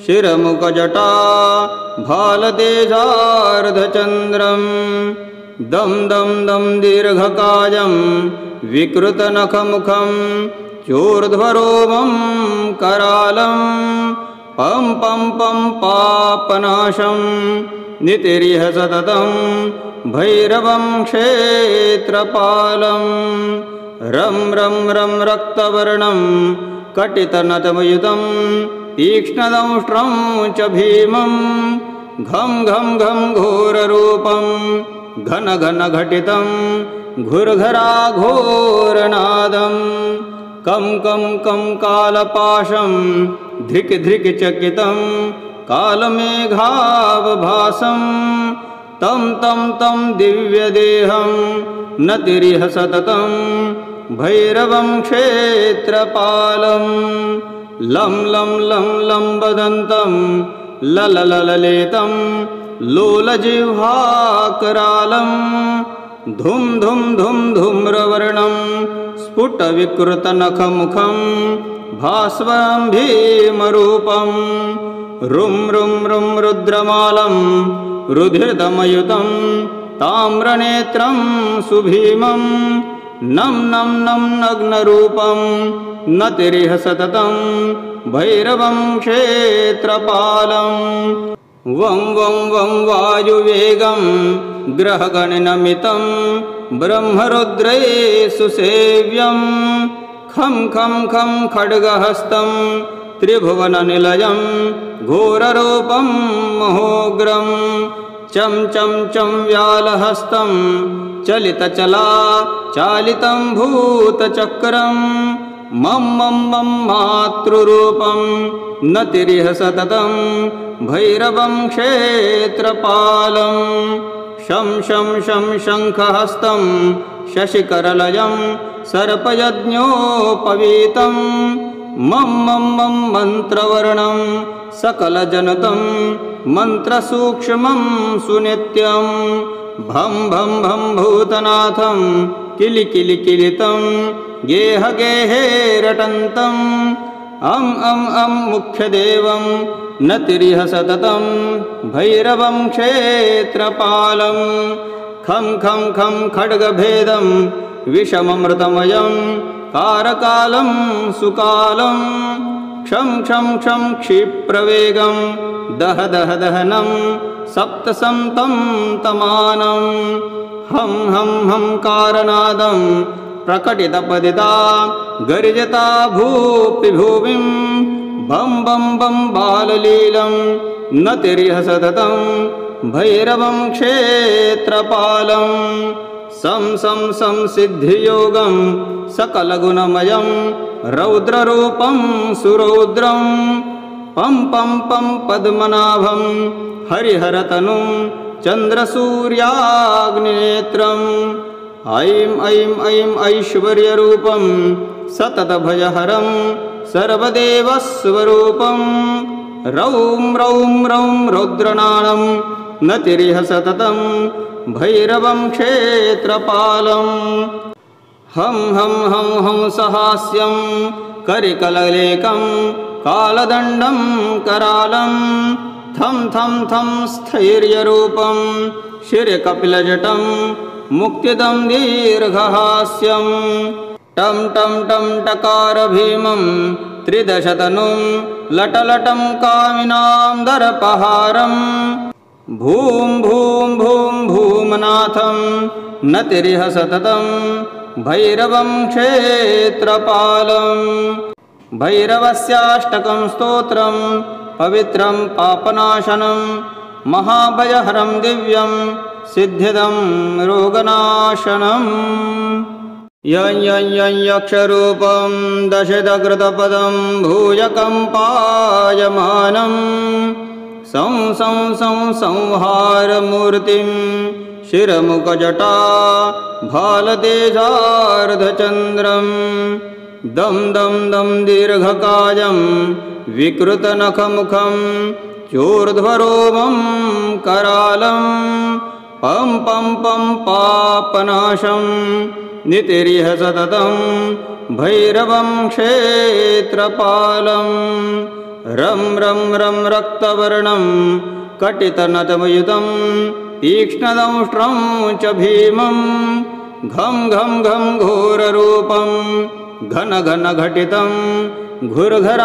शिरमुखजटा भालतेजार्धचन्द्रं दं दं दं दीर्घकायं विकृतनखमुखं चोर्ध्वरोमं करालं पं पं पं पापनाशं नितिरिह सततं भैरवं क्षेत्रपालं रं रं रं रक्तवर्णं कटितनतमयुतं तीक्ष्णदंष्ट्रं च भीमं घं घं घं घोररूपं घन घन घटितं घुर्घराघोरनादं कं कं कं कालपाशं धिक् धिक् चकितं कालमेघावभासं तं तं तं दिव्यदेहं नतिरिह सततं भैरवं क्षेत्रपालं लं लं लं लं वदन्तं लललललेतं लोलजिह्वाकरालं धुं धुं धुं धूम्रवर्णं स्फुटविकृतनखमुखं भास्वरं भीमरूपं रुं रुं रुं रुद्रमालं रुधिरदमयुतं ताम्रनेत्रं सुभीमं नं नं नं नग्नरूपं नतिरिह सततं भैरवं क्षेत्रपालं वं वं वं वायुवेगं ग्रहगणनमितं ब्रह्मरुद्रैः सुसेव्यं खं खं खं खड्गहस्तं त्रिभुवननिलयं घोररूपं महोग्रं चं चं चं व्यालहस्तं चलितचला चालितं भूतचक्रं मं मं मं मातृरूपं नतिरिह सततं भैरवं क्षेत्रपालं शं शं शं शङ्खहस्तं शशिकरलयं सर्पयज्ञोपवीतं मं मं मं मन्त्रवर्णं सकलजनतं मन्त्रसूक्ष्मं सुनित्यं भं भं भं भूतनाथं किलिकिलिकिलितं गेह गेहे रटन्तम् अं अं अं मुख्यदेवं नतिरिह सततं भैरवं क्षेत्रपालं खं खं खं खड्गभेदं विषममृतमयं कारकालं सुकालं क्षं क्षं क्षं क्षिप्रवेगं दह दह दहनं सप्तसन्तं तमानं हं हं हं कारनादं प्रकटितपदिता गर्जता भूपि भुविं बं बं बं बाललीलं नतिरिह सततं भैरवं क्षेत्रपालं सं सं सं सिद्धियोगं सकलगुणमयं रौद्ररूपं सुरौद्रं पं पं पं पद्मनाभं हरिहरतनुं चन्द्रसूर्याग्निनेत्रं ऐं ऐं ऐं ऐश्वर्यरूपं सततभयहरं सर्वदेवस्वरूपं रौं रौं रौं रौद्रनाणं नतिरिह सततं भैरवं क्षेत्रपालम् हं हं हं हंसहास्यं करिकललेकं कालदण्डं करालं थं थं थं स्थैर्यरूपं शिरकपिलजटं मुक्तिदं दीर्घहास्यं टं टं टं टकारभीमं त्रिदशतनुं लटलटं कामिनां दर्पहारं भूं भूं भूं भूमनाथं नतिरिह सततं भैरवं क्षेत्रपालम् भैरवस्याष्टकं स्तोत्रं पवित्रं पापनाशनं महाभयहरं दिव्यं सिद्धिदं रोगनाशनम् यं यं यं यक्षरूपं दशदकृतपदं भूयकं पायमानं सं सं सं संहारमूर्तिं शिरमुखजटा भालतेजार्धचन्द्रं दं दं दं दीर्घकायं विकृतनखमुखं चोर्ध्वरोमं करालं पं पं पं पापनाशं नितिरिह सततं भैरवं क्षेत्रपालम् रं रं रं रक्तवर्णं कटितनतमयुतं तीक्ष्णदंष्ट्रं च भीमं घं घं घं घोररूपं घन घन घटितं घुर्घराघोरनादं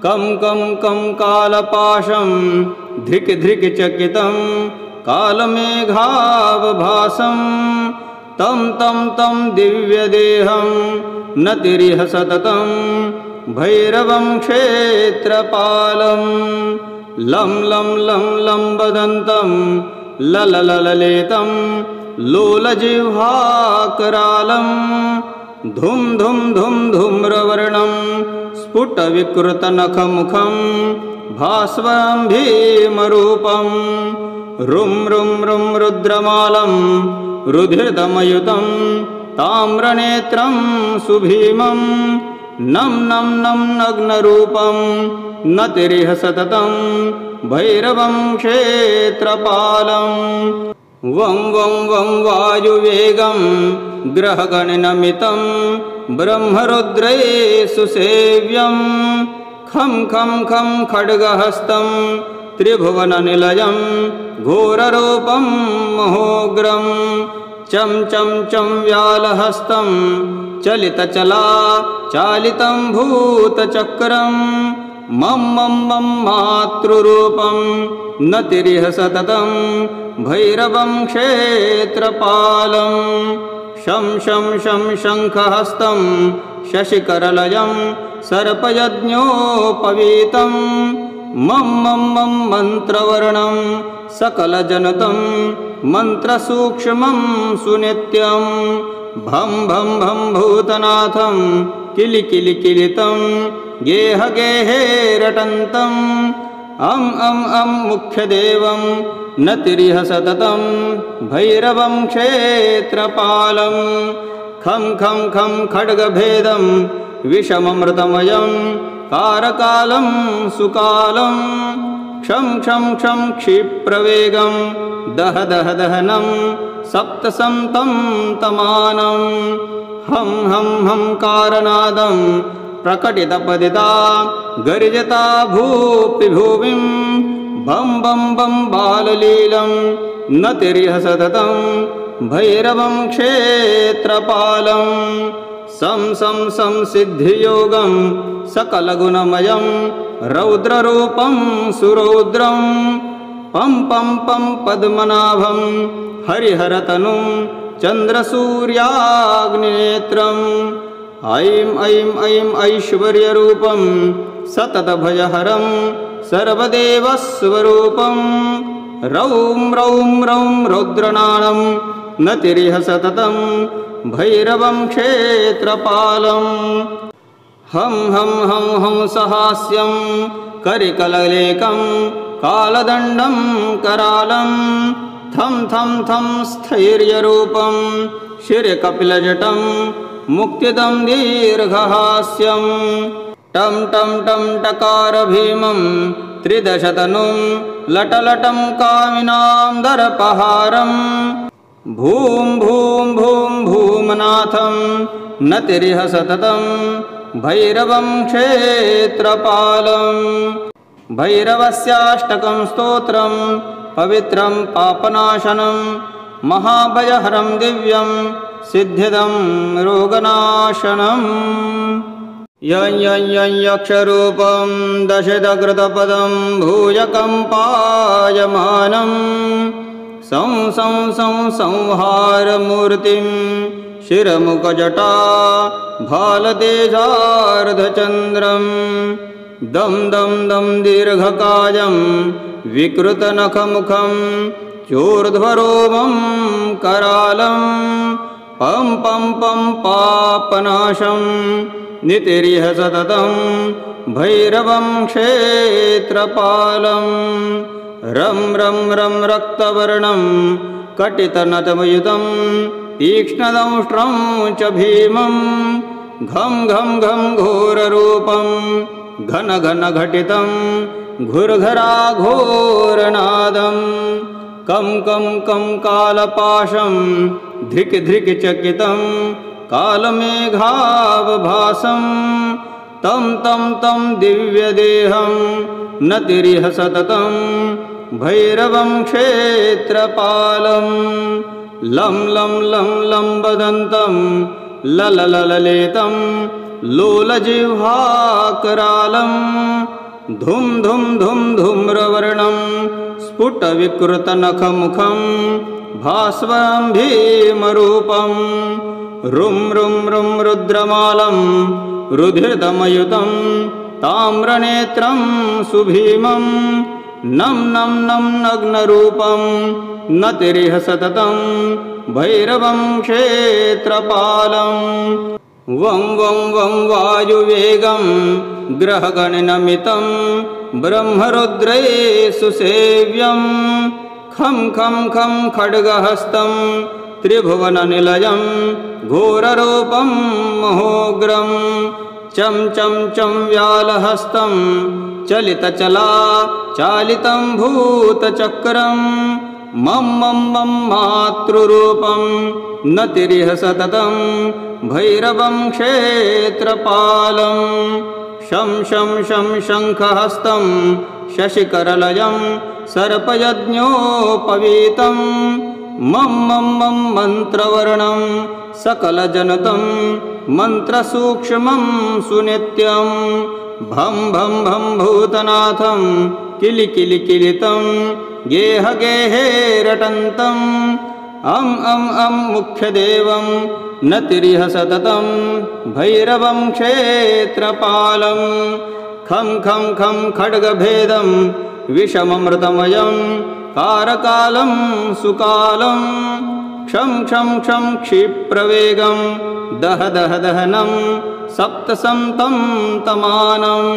कं कं कं कालपाशं धिक् धिक् चकितं कालमेघावभासं तं तं तं दिव्यदेहं नतिरिह सततं भैरवं क्षेत्रपालम् लं लं लं लं वदन्तं लललललेतं लोलजिह्वाकरालं धुं धुं धुं धूम्रवर्णं स्फुटविकृतनखमुखं भास्वरं भीमरूपं रुं रुं रुं रुद्रमालं रुधिरदमयुतं ताम्रनेत्रं सुभीमं नं नं नं नग्नरूपं नतिरिह सततं भैरवं क्षेत्रपालम् वं वं वं वायुवेगं ग्रहगणनमितं ब्रह्मरुद्रैः सुसेव्यं खं खं खं खड्गहस्तं त्रिभुवननिलयं घोररूपं महोग्रं चं चं चं व्यालहस्तं चलितचला चालितं भूतचक्रं मं मं मं मातृरूपं नतिरिह सततं भैरवं क्षेत्रपालम् शं शं शं शङ्खहस्तं शशिकरलयं सर्पयज्ञोपवीतं मं मं मं मन्त्रवर्णं सकलजनतं मन्त्रसूक्ष्मं सुनित्यं भं भं भं भूतनाथं किलिकिलिकिलितं गेह गेहे रटन्तम् अं अं अं मुख्यदेवं नतिरिह सततं भैरवं क्षेत्रपालं खं खं खं खड्गभेदं विषममृतमयं कारकालं सुकालं क्षं क्षं क्षं क्षिप्रवेगं दह दह दहनं सप्तसन्तं तमानं हं हं हं कारनादं प्रकटितपदिता गर्जता भूपिभुविं बं बं बं बाललीलं नतिरिह सततं भैरवं क्षेत्रपालं सं सं सं सिद्धियोगं सकलगुणमयं रौद्ररूपं सुरौद्रं पं पं पं पद्मनाभं हरिहरतनुं चन्द्रसूर्याग्निनेत्रम् ऐं ऐं ऐं ऐश्वर्यरूपं सततभयहरं सर्वदेवस्वरूपं रौं रौं रौं रौद्रनाणं नतिरिह सततं भैरवं क्षेत्रपालम् हं हं हं हंसहास्यं करिकललेकं कालदण्डं करालं थं थं थं स्थैर्यरूपं शिरकपिलजटं मुक्तिदं दीर्घहास्यं टं टं टं टकार भीमं त्रिदशतनुं लटलटं कामिनां दर्पहारं भूं भूं भूं भूमनाथं नतिरिह सततं भैरवं क्षेत्रपालं भैरवस्याष्टकं स्तोत्रं पवित्रं पापनाशनं महाभयहरं दिव्यं सिद्धिदं रोगनाशनम् यं यं यं यक्षरूपं दशदकृतपदं भूयकम्पायमानं सं सं सं संहारमूर्तिं शिरमुखजटा भालतेजार्धचन्द्रं दं दं दं दीर्घकायं विकृतनखमुखं चोर्ध्वरोमं करालं पं पं पं पापनाशं नितिरिह सततं भैरवं क्षेत्रपालं रं रं रं रक्तवर्णं कटितनतमयुतं तीक्ष्णदंष्ट्रं च भीमं घं घं घं घोररूपं घन घन घटितं घुर्घराघोरनादं कं कं कं कालपाशं धिक् धिक् चकितं कालमेघावभासं तं तं तं दिव्यदेहं नतिरिह सततं भैरवं क्षेत्रपालं लं लं लं लम्बदन्तं लललललेतं लोलजिह्वाकरालं धुं धुं धुं धूम्रवर्णं स्फुटविकृतनखमुखं भास्वरं भीमरूपं रुं रुं रुं रुद्रमालं रुधिरदमयुतं ताम्रनेत्रं सुभीमं नं नं नं नग्नरूपं नतिरिह सततं भैरवं क्षेत्रपालं वं वं वं वायुवेगं ग्रहगणनमितं ब्रह्मरुद्रैः सुसेव्यं खं खं खं खड्गहस्तं त्रिभुवननिलयं घोररूपं महोग्रं चं चं चं व्यालहस्तं चलितचला चालितं भूतचक्रं मं मं मं मातृरूपं नतिरिह सततं भैरवं क्षेत्रपालं शं शं शं शङ्खहस्तं शशिकरलयं सर्पयज्ञोपवीतं मं मं मं मन्त्रवर्णं सकलजनतं मन्त्रसूक्ष्मं सुनित्यं भं भं भं भूतनाथं किलिकिलिकिलितं गेह गेहे रटन्तम् अं अं अं मुख्यदेवं नतिरिह सततं भैरवं क्षेत्रपालं खं खं खं खड्गभेदं विषममृतमयं कारकालं सुकालं क्षं क्षं क्षं क्षिप्रवेगं दह दह दहनं सप्तसन्तं तमानं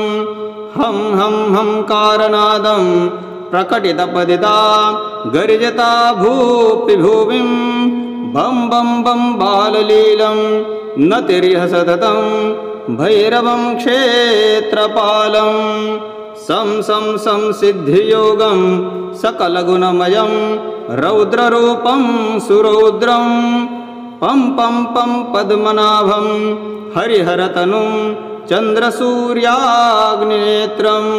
हं हं हं कारनादं प्रकटितपदिता गर्जता भूपिभुविं बं बं बं बाललीलं नतिरिह सततं भैरवं क्षेत्रपालं सं सं सं सिद्धियोगं सकलगुणमयं रौद्ररूपं सुरौद्रं पं पं पं पद्मनाभं हरिहरतनुं चन्द्रसूर्याग्निनेत्रम्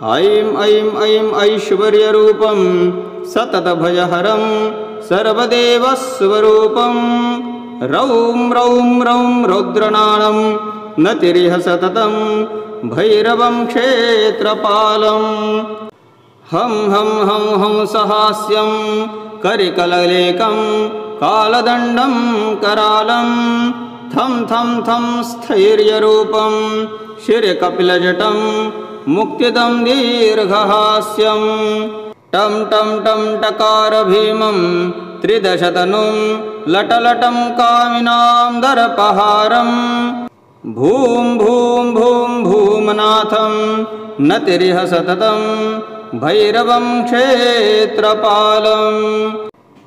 ऐं ऐं ऐं ऐश्वर्यरूपं सततभयहरं सर्वदेवस्वरूपं रौं रौं रौं रौद्रनाणं नतिरिह सततं भैरवं क्षेत्रपालं हं हं हं हं सहास्यं करिकललेकं कालदण्डं करालं थं थं थं स्थैर्यरूपं शिरकपिलजटं मुक्तिदं दीर्घहास्यं टं टं टं टकार भीमं त्रिदशतनुं लटलटं कामिनां दर्पहारं भूं भूं भूं भूमनाथं नतिरिह सततं भैरवं क्षेत्रपालं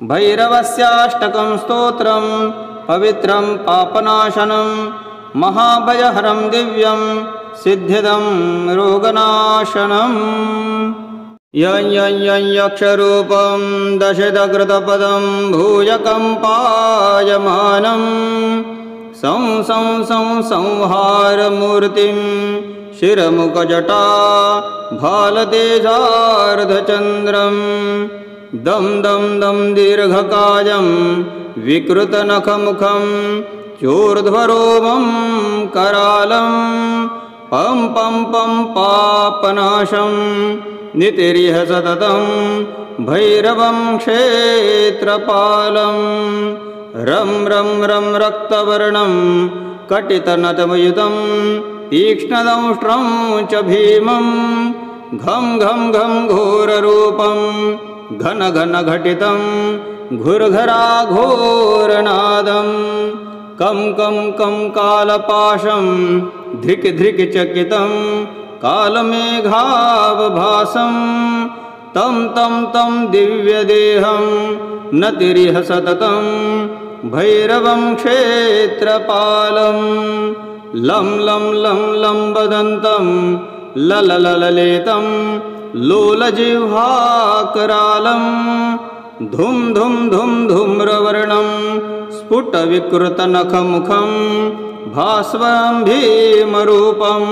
भैरवस्याष्टकं स्तोत्रं पवित्रं पापनाशनं महाभयहरं दिव्यं सिद्धिदं रोगनाशनम् यं यं यं यक्षरूपं दशदकृतपदं भूयकं पायमानं सं सं सं संहारमूर्तिं शिरमुखजटा भालतेजार्धचन्द्रं दं दं दं दीर्घकायं विकृतनखमुखं चोर्ध्वरोमं करालं पं पं पं पापनाशं नितिरिह सततं भैरवं क्षेत्रपालं रं रं रं रक्तवर्णं कटितनतमयुतं तीक्ष्णदंष्ट्रं च भीमं घं घं घं घोररूपं घन घन घटितं घुर्घराघोरनादं कं कं कं कालपाशं धिक् धिक् चकितं कालमेघावभासं तं तं तं दिव्यदेहं नतिरिह सततं भैरवं क्षेत्रपालं लं लं लं लम्बदन्तं लललललेतं लोलजिह्वाकरालं धुं धुं धुं धूम्रवर्णं स्फुटविकृतनखमुखं भास्वरं भीमरूपं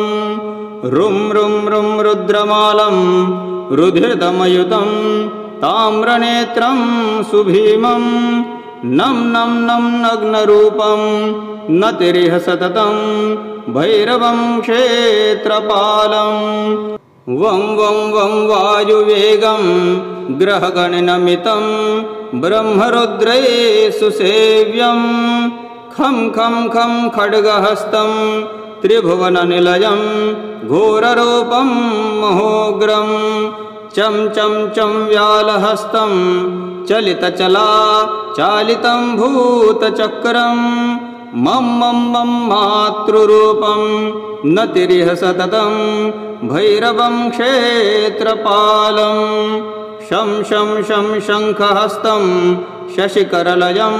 रुं रुं रुं रुद्रमालं रुधिरदमयुतं ताम्रनेत्रं सुभीमं नं नं नं नग्नरूपं नतिरिह सततं भैरवं क्षेत्रपालं वं वं वं वायुवेगं ग्रहगणनमितं ब्रह्मरुद्रै सुसेव्यं खं खं खं खड्गहस्तं त्रिभुवननिलयं घोररूपं महोग्रं चं चं चं व्यालहस्तं चलितचला चालितं भूतचक्रं मं मं मं मातृरूपं नतिरिह सततं भैरवं क्षेत्रपालं शं शं शं शङ्खहस्तं शशिकरलयं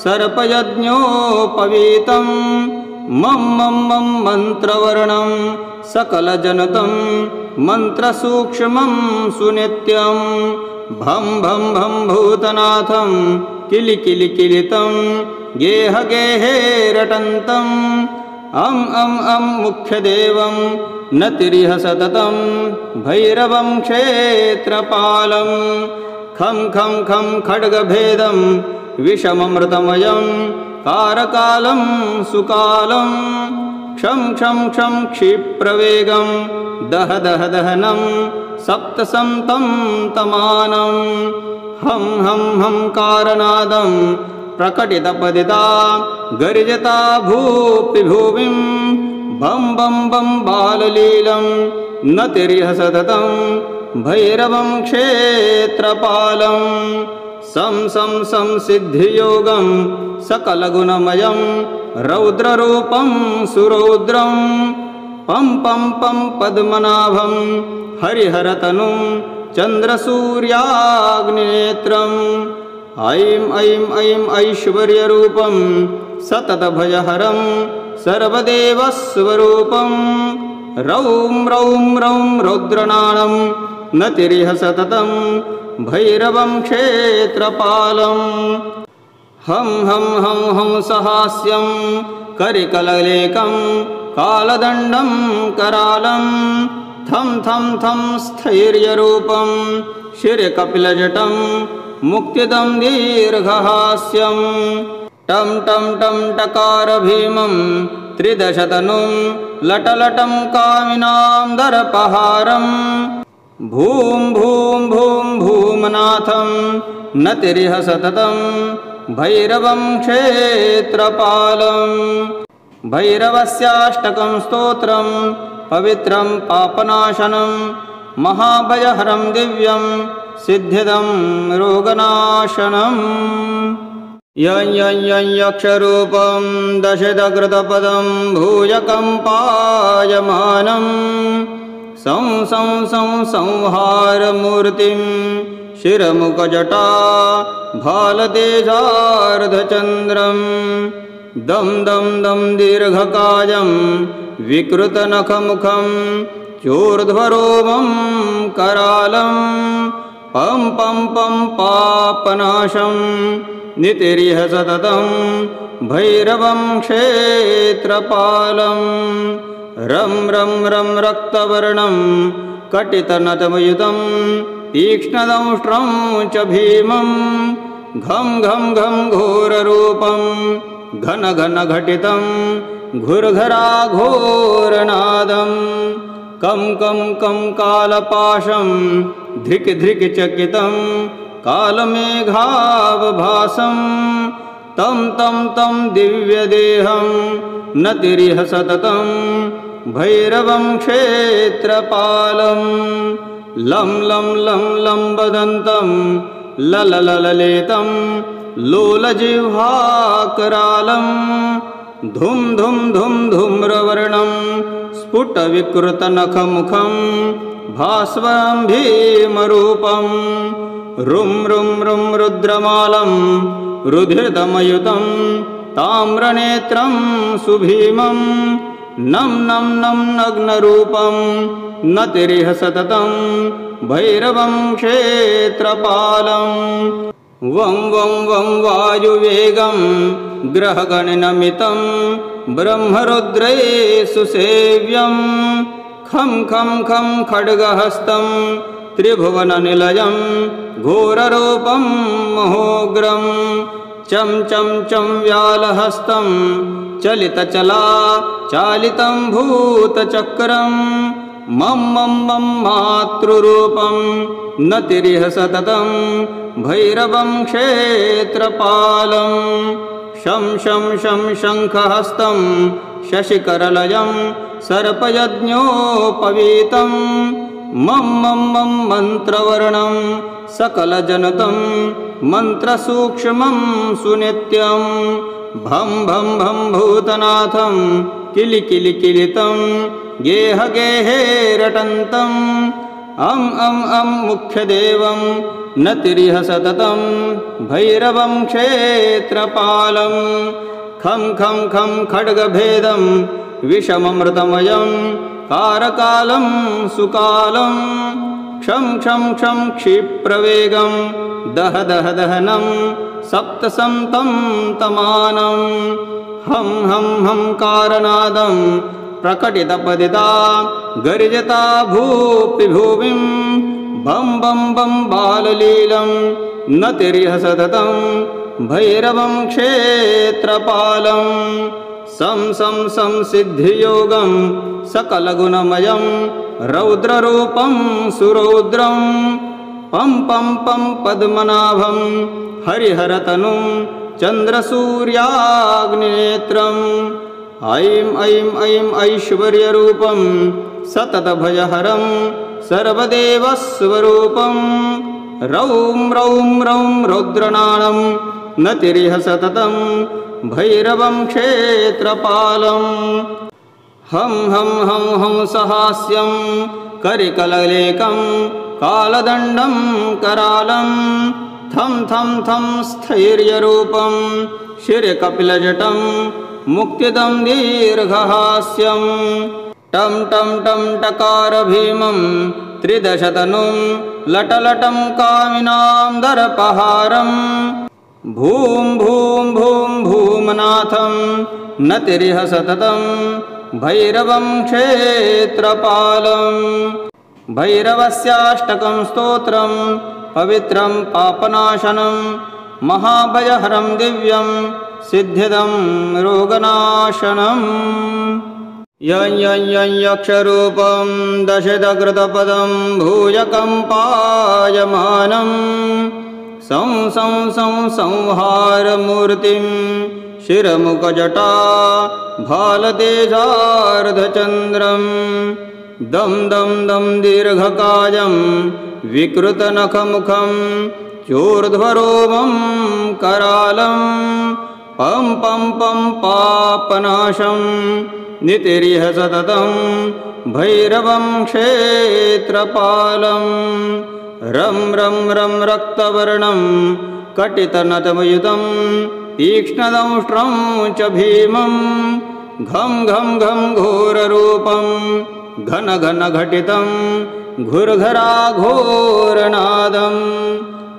सर्पयज्ञोपवीतं मं मं मं मन्त्रवर्णं सकलजनतं मन्त्रसूक्ष्मं सुनित्यं भं भं भं भूतनाथं किलिकिलिकिलितं गेह गेहे रटन्तम् अं अं अं मुख्यदेवं नतिरिह सततं भैरवं क्षेत्रपालं खं खं खं खड्गभेदं विषममृतमयं कारकालं सुकालं क्षं क्षं क्षं क्षिप्रवेगं दह दह दहनं सप्तसन्तं तमानं हं हं हं कारनादं प्रकटितपदिता गर्जता भूपिभूमिं बं बं बं बाललीलं नतिरिह सततं भैरवं क्षेत्रपालं सं सं सं सिद्धियोगं सकलगुणमयं रौद्ररूपं सुरौद्रं पं पं पं पद्मनाभं हरिहरतनुं चन्द्रसूर्याग्निनेत्रम् ऐं ऐं ऐं ऐश्वर्यरूपं सततभयहरं सर्वदेवस्वरूपं रौं रौं रौं रौद्रनाणं नतिरिह सततं भैरवं क्षेत्रपालं हं हं हं हंसहास्यं करिकललेकं कालदण्डं करालं थं थं थं स्थैर्यरूपं शिरकपिलजटं मुक्तिदं दीर्घहास्यं टं टं टं टकारभीमं त्रिदशतनुं लटलटं कामिनां दर्पहारं भूं भूं भूं भूमनाथं नतिरिह सततं भैरवं क्षेत्रपालं भैरवस्याष्टकं स्तोत्रं पवित्रं पापनाशनं महाभयहरं दिव्यं सिद्धिदं रोगनाशनम् यं यं यं यक्षरूपं दशदकृतपदं भूयकं पायमानं संहारमूर्तिं शिरमुखजटा भालतेजार्धचन्द्रं दं दं दं दीर्घकायं विकृतनखमुखं चोर्ध्वरोमं करालं पं पं पं पापनाशं नितिरिह सततं भैरवं क्षेत्रपालं रं रं रं रक्तवर्णं कटितनतमयुतं तीक्ष्णदंष्ट्रं च भीमं घं घं घं घोररूपं घन घन घटितं घुर्घराघोरनादं कं कं कं कालपाशं धृक् धृक् चकितं कालमेघावभासं तं तं तं दिव्यदेहं नतिरिह सततं भैरवं क्षेत्रपालं लं लं लं लम्बदन्तं लललललेतं लोलजिह्वाकरालं धुं धुं धुं धूम्रवर्णं स्फुटविकृतनखमुखं भास्वरं भीमरूपं रुं रुं रुं रुद्रमालं रुधिरतमयुतं ताम्रनेत्रं सुभीमं नं नं नं नग्नरूपं नतिरिह सततं भैरवं क्षेत्रपालं वं वं वं वायुवेगं ग्रहगणनमितं ब्रह्मरुद्रैः सुसेव्यं खं खं खं खड्गहस्तं त्रिभुवननिलयं घोररूपं महोग्रं चं चं चं व्यालहस्तं चलितचला चालितं भूतचक्रं मं मं मं मातृरूपं नतिरिह सततं भैरवं क्षेत्रपालं शं शं शं शङ्खहस्तं शशिकरलयं सर्पयज्ञोपवीतं मं मं मं मन्त्रवर्णं सकलजनतं मन्त्रसूक्ष्मं सुनित्यं भं भं भं भूतनाथं किलिकिलिकिलितं गेह गेहे रटन्तम् अं अं अं मुख्यदेवं नतिरिह सततं भैरवं क्षेत्रपालं खं खं खं खड्गभेदं विषममृतमयं कारकालं सुकालं क्षं क्षं क्षं क्षिप्रवेगं दह दह दहनं सप्तसन्तं तमानं हं हं हं कारनादं प्रकटितपदिता गर्जता भूपिभुविं बं बं बं बाललीलं नतिरिह सततं भैरवं क्षेत्रपालं सं सं सं सिद्धियोगं सकलगुणमयं रौद्ररूपं सुरौद्रं पं पं पं पद्मनाभं हरिहरतनुं चन्द्रसूर्याग्निनेत्रम् ऐं ऐं ऐं ऐश्वर्यरूपं सततभयहरं सर्वदेवस्वरूपं रौं रौं रौं रौद्रनाणं नतिरिह सततं भैरवं क्षेत्रपालं हं हं हं हंसहास्यं करिकललेकं कालदण्डं करालं थं थं थं स्थैर्यरूपं शिरकपिलजटं मुक्तिदं दीर्घहास्यं टं टं टं टकारभीमं त्रिदशतनुं लटलटं कामिनां दर्पहारं भूं भूं भूं भूमनाथं नतिरिह सततं भैरवं क्षेत्रपालं भैरवस्याष्टकं स्तोत्रं पवित्रं पापनाशनं महाभयहरं दिव्यं सिद्धिदं रोगनाशनम् यं यं यं यक्षरूपं दशदकृतपदं भूयकम्पायमानं सं सं सं संहारमूर्तिं शिरमुखजटा भालतेजार्धचन्द्रं दं दं दं दीर्घकायं विकृतनखमुखं चोर्ध्वरोमं करालं पं पं पं पापनाशं नितिरिह सततं भैरवं क्षेत्रपालं रं रं रं रक्तवर्णं कटितनतमयुतं तीक्ष्णदंष्ट्रं च भीमं घं घं घं घोररूपं घन घन घटितं घुर्घराघोरनादं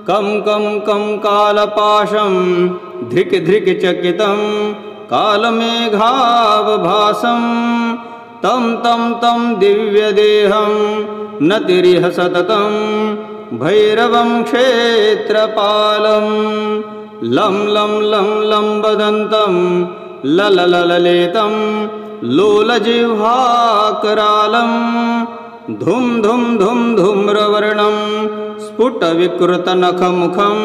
कं कं कं कालपाशं धिक् धिक् चकितं कालमेघावभासं तं तं तं दिव्यदेहं नतिरिह सततं भैरवं क्षेत्रपालं लं लं लं लं वदन्तं लललललेतं लोलजिह्वाकरालं धुं धुं धुं धूम्रवर्णं स्फुटविकृतनखमुखं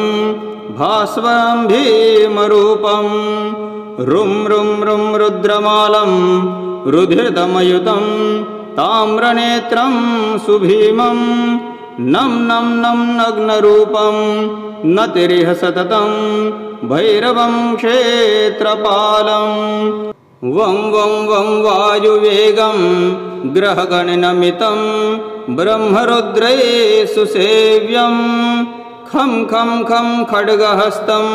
भास्वरं भीमरूपं रुं रुं रुं रुद्रमालं रुधिरदमयुतं ताम्रनेत्रं सुभीमं नं नं नं नग्नरूपं नतिरिह सततं भैरवं क्षेत्रपालं वं वं वं वायुवेगं ग्रहगणनमितं ब्रह्मरुद्रैः सुसेव्यं खं खं खं खड्गहस्तं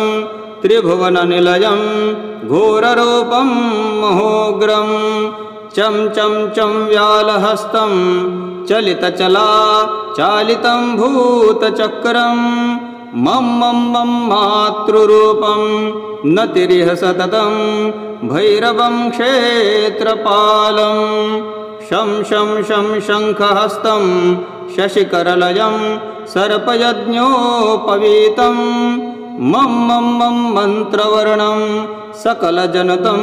त्रिभुवननिलयं घोररूपं महोग्रं चं चं चं व्यालहस्तं चलितचला चालितं भूतचक्रं मं मं मं मातृरूपं नतिरिह सततं भैरवं क्षेत्रपालं शं शं शं शङ्खहस्तं शशिकरलयं सर्पयज्ञोपवीतं मं मं मं मन्त्रवर्णं सकलजनतं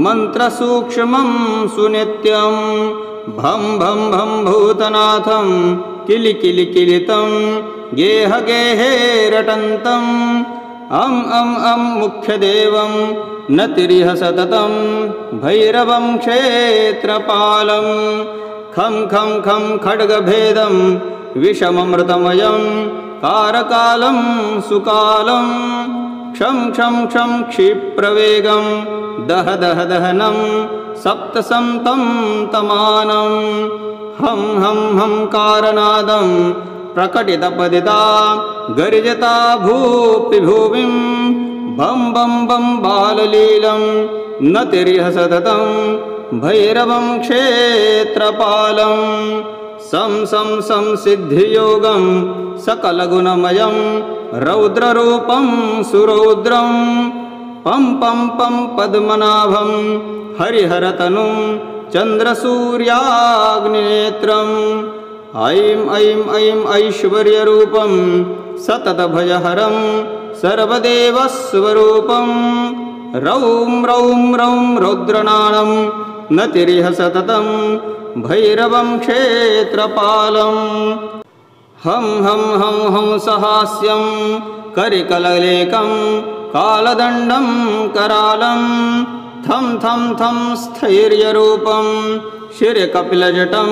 मन्त्रसूक्ष्मं सुनित्यं भं भं भं भूतनाथं किलिकिलिकिलितं गेह गेहे रटन्तम् अं अं अं मुख्यदेवं नतिरिह सततं भैरवं क्षेत्रपालं खं खं खं खड्गभेदं विषममृतमयं कारकालं सुकालं क्षं क्षं क्षं क्षिप्रवेगं दह दह दहनं सप्तसन्तं तमानं हं हं हं कारनादं प्रकटितपदिता गर्जता भूपिभुविं बं बं बं बाललीलं नतिरिह सततं भैरवं क्षेत्रपालं सं सं सं सिद्धियोगं सकलगुणमयं रौद्ररूपं सुरौद्रं पं पं पं पद्मनाभं हरिहरतनुं चन्द्रसूर्याग्निनेत्रम् ऐं ऐं ऐं ऐश्वर्यरूपं सततभयहरं सर्वदेवस्वरूपं रौं रौं रौं रौद्रनाणं नतिरिह सततं भैरवं क्षेत्रपालं हं हं हं हंसहास्यं करिकललेकं कालदण्डं करालं थं थं थं स्थैर्यरूपं शिरकपिलजटं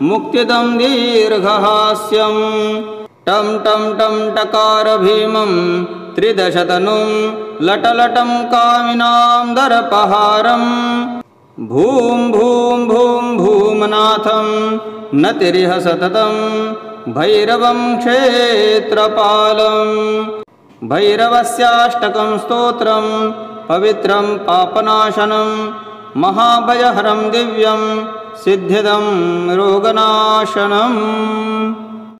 मुक्तिदं दीर्घहास्यं टं टं टं टकारभीमं त्रिदशतनुं लटलटं कामिनां दर्पहारं भूं भूं भूं भूमनाथं नतिरिह सततं भैरवं क्षेत्रपालं भैरवस्याष्टकं स्तोत्रं पवित्रं पापनाशनं महाभयहरं दिव्यं सिद्धिदं रोगनाशनम्।